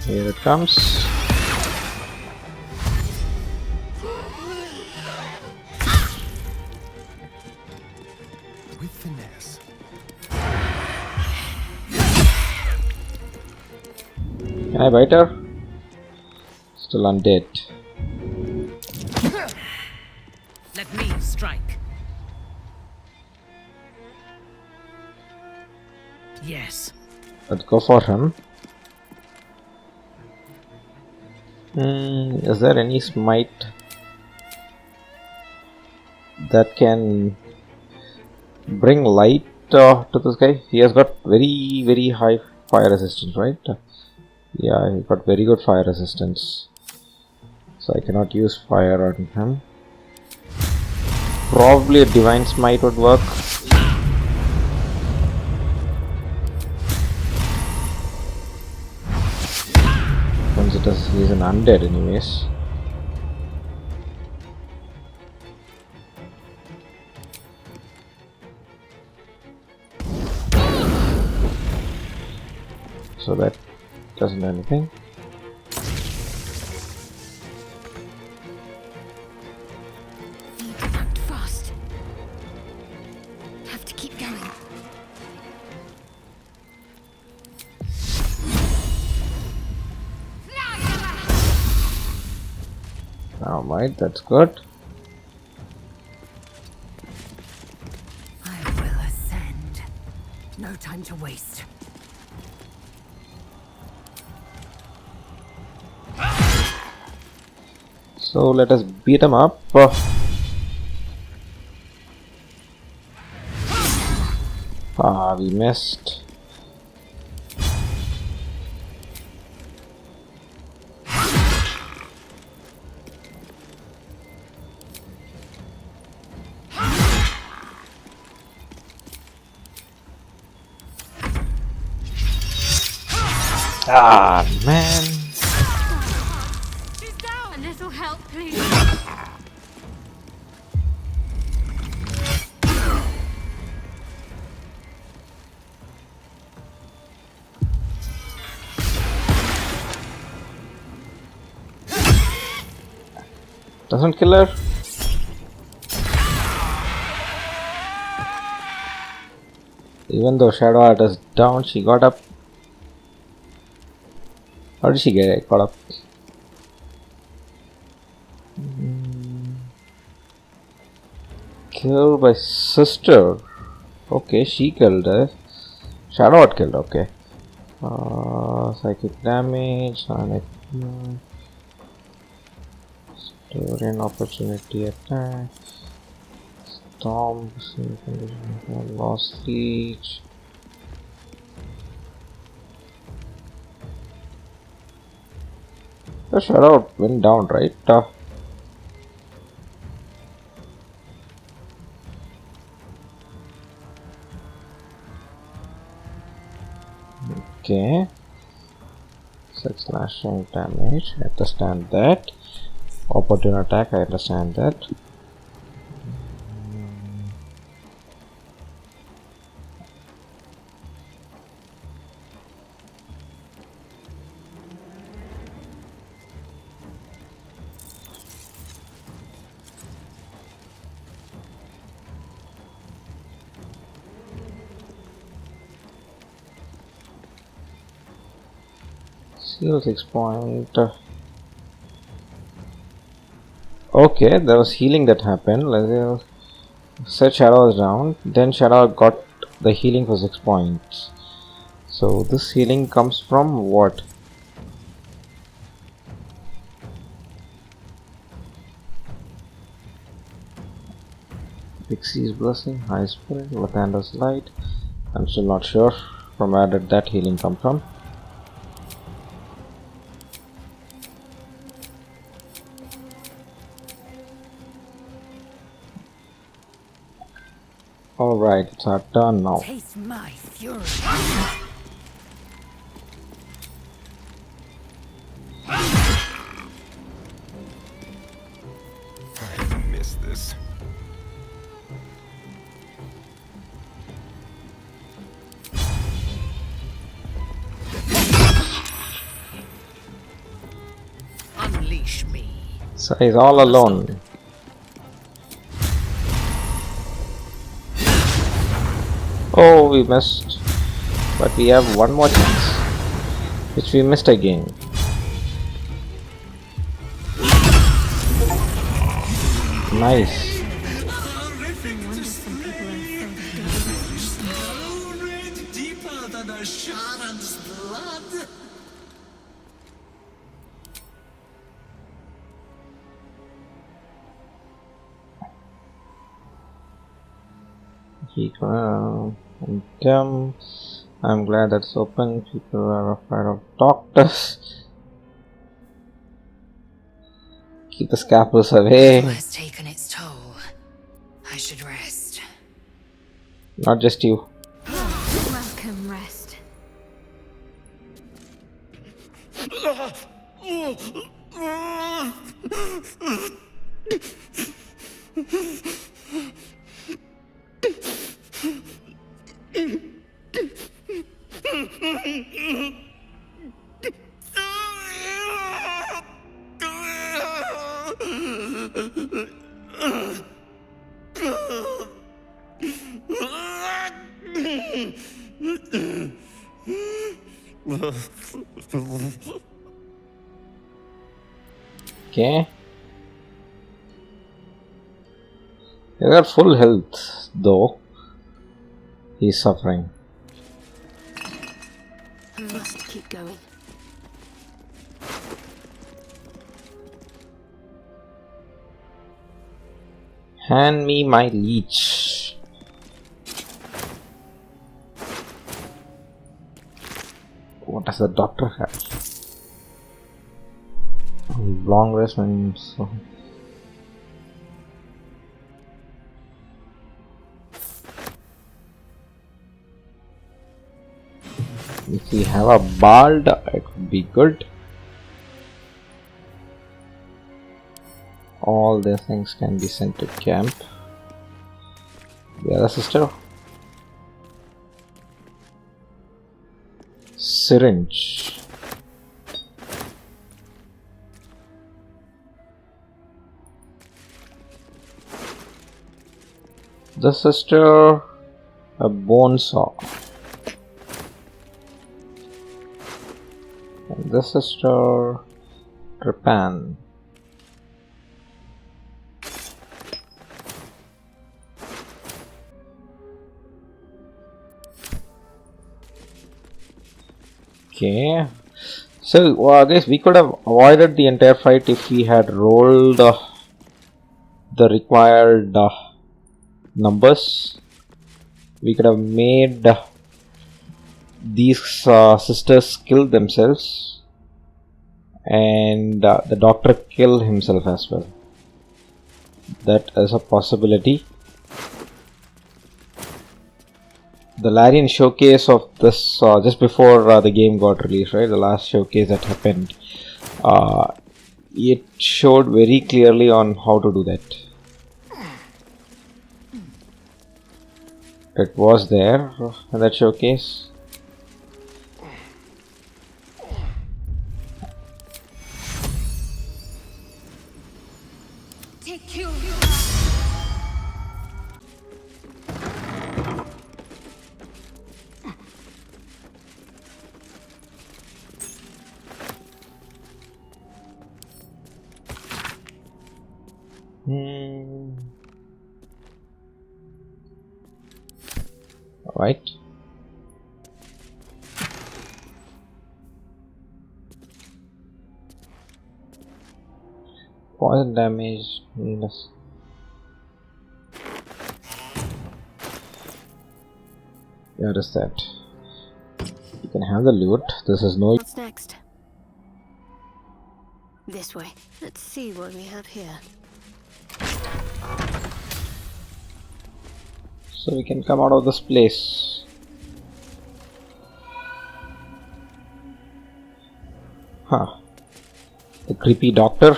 Here it comes. With finesse. Can I bite her? Still undead. Let me strike. Yes. Let's go for him. Is there any smite that can bring light to this guy? He has got very high fire resistance, right? Yeah, he got very good fire resistance. So I cannot use fire on him. Probably a divine smite would work. Since he's an undead anyways. So that doesn't do anything. Need to act fast. Have to keep going. Alright, that's good. I will ascend. No time to waste. So let us beat him up. We missed. Man. She's down. A little help, please. Doesn't kill her. Even though Showheart is down, she got up. How did she get caught up? Killed by sister. Okay, she killed her. Showheart killed. Okay. Psychic damage. Storing opportunity attack. Storm. Lost reach. The Showheart went down, right? Okay. 6 slashing damage. I understand that. Opportune attack. I understand that. Seal 6 point. Okay, there was healing that happened. Let's set Shadow down. Then Shadow got the healing for 6 points. So this healing comes from what? Pixie's Blessing, High Spirit, Lathander's Light. I'm still not sure from where did that healing come from. Alright, it's our turn now. Taste my fury. this. Unleash me. So he's all alone. Oh, we missed. But we have one more chance, which we missed again. Nice. Deeper than a Shaar's blood. I'm glad that's open. People are afraid of doctors. Keep the scalpels away. It has taken its toll. I should rest. Not just you. Welcome, rest. Okay. He got full health, though. He's suffering. I must keep going. Hand me my leech. What does the doctor have? Long rest when so. If we have a bard, it would be good. All the things can be sent to camp. The other sister. Syringe. The sister, a bone saw. And the sister, trepan. Okay, so I guess we could have avoided the entire fight if we had rolled the required numbers. We could have made these sisters kill themselves and the doctor kill himself as well. That is a possibility. The Larian showcase of this just before the game got released, right? The last showcase that happened, it showed very clearly on how to do that. It was there in that showcase. Take you. Right. Poison damage. Yes. What is that? You can have the loot. This is no. What's next? This way. Let's see what we have here. So we can come out of this place. Huh. The creepy doctor.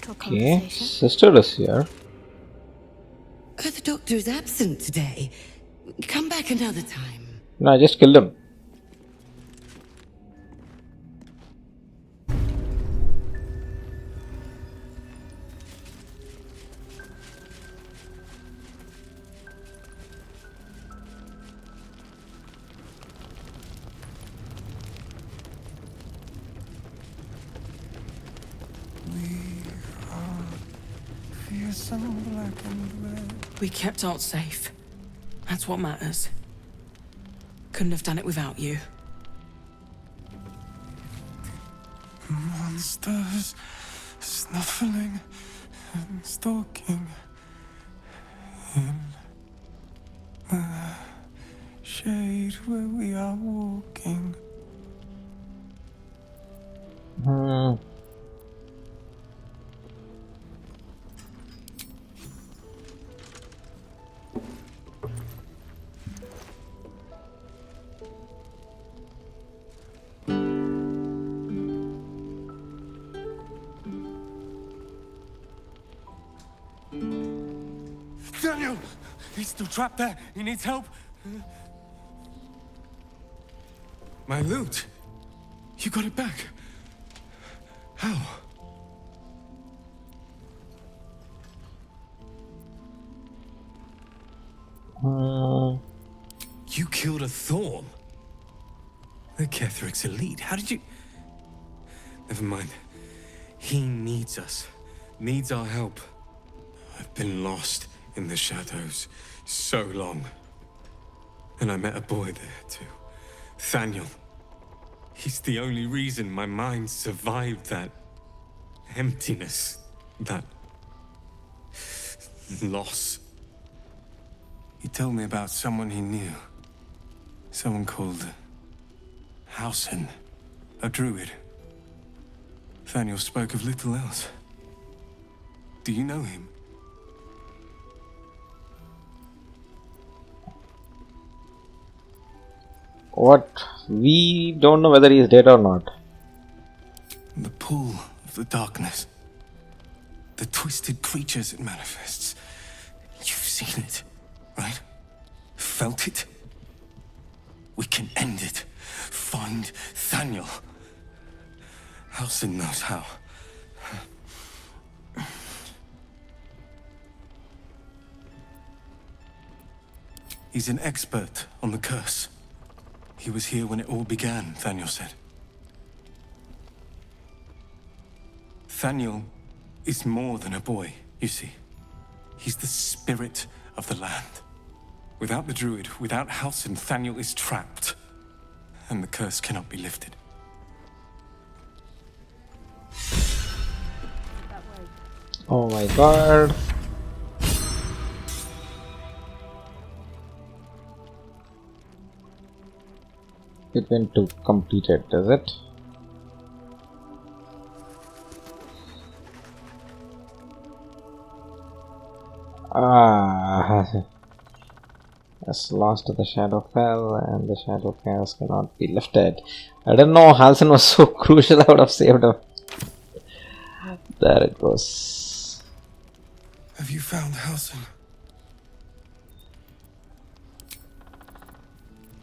little Okay, conversation. sister is here. The doctor is absent today. Come back another time. No, I just killed him. We kept Alt safe. That's what matters. Couldn't have done it without you. Monsters snuffling and stalking in the shade where we are walking. Daniel! He's still trapped there. He needs help. My loot. You got it back. How? You killed a Thorn? The Ketheric's elite. How did you... Never mind. He needs us. Needs our help. I've been lost in the shadows so long. And I met a boy there too. Thaniel. He's the only reason my mind survived that emptiness, that loss. He told me about someone he knew. Someone called Hausen, a druid. Thaniel spoke of little else. Do you know him? What? We don't know whether he is dead or not. The pool of the darkness. The twisted creatures it manifests. You've seen it, right? Felt it? We can end it. Find Thaniel. Hausen knows how. He's an expert on the curse. He was here when it all began, Thaniel said. Thaniel is more than a boy, you see. He's the spirit of the land. Without the druid, without Hausen, Thaniel is trapped. And the curse cannot be lifted. Oh my god. It went to completed, does it? As lost to the shadow fell and the shadow chaos cannot be lifted. I didn't know Halson was so crucial. I would have saved him. There it goes. Have you found Hausen?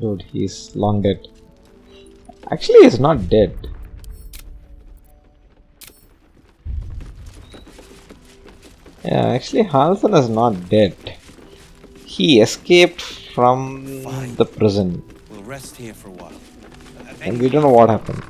Dude, he's long dead. Actually, he's not dead. Yeah, actually, Halson is not dead. He escaped from the prison. We'll rest here for a while. And we don't know what happened.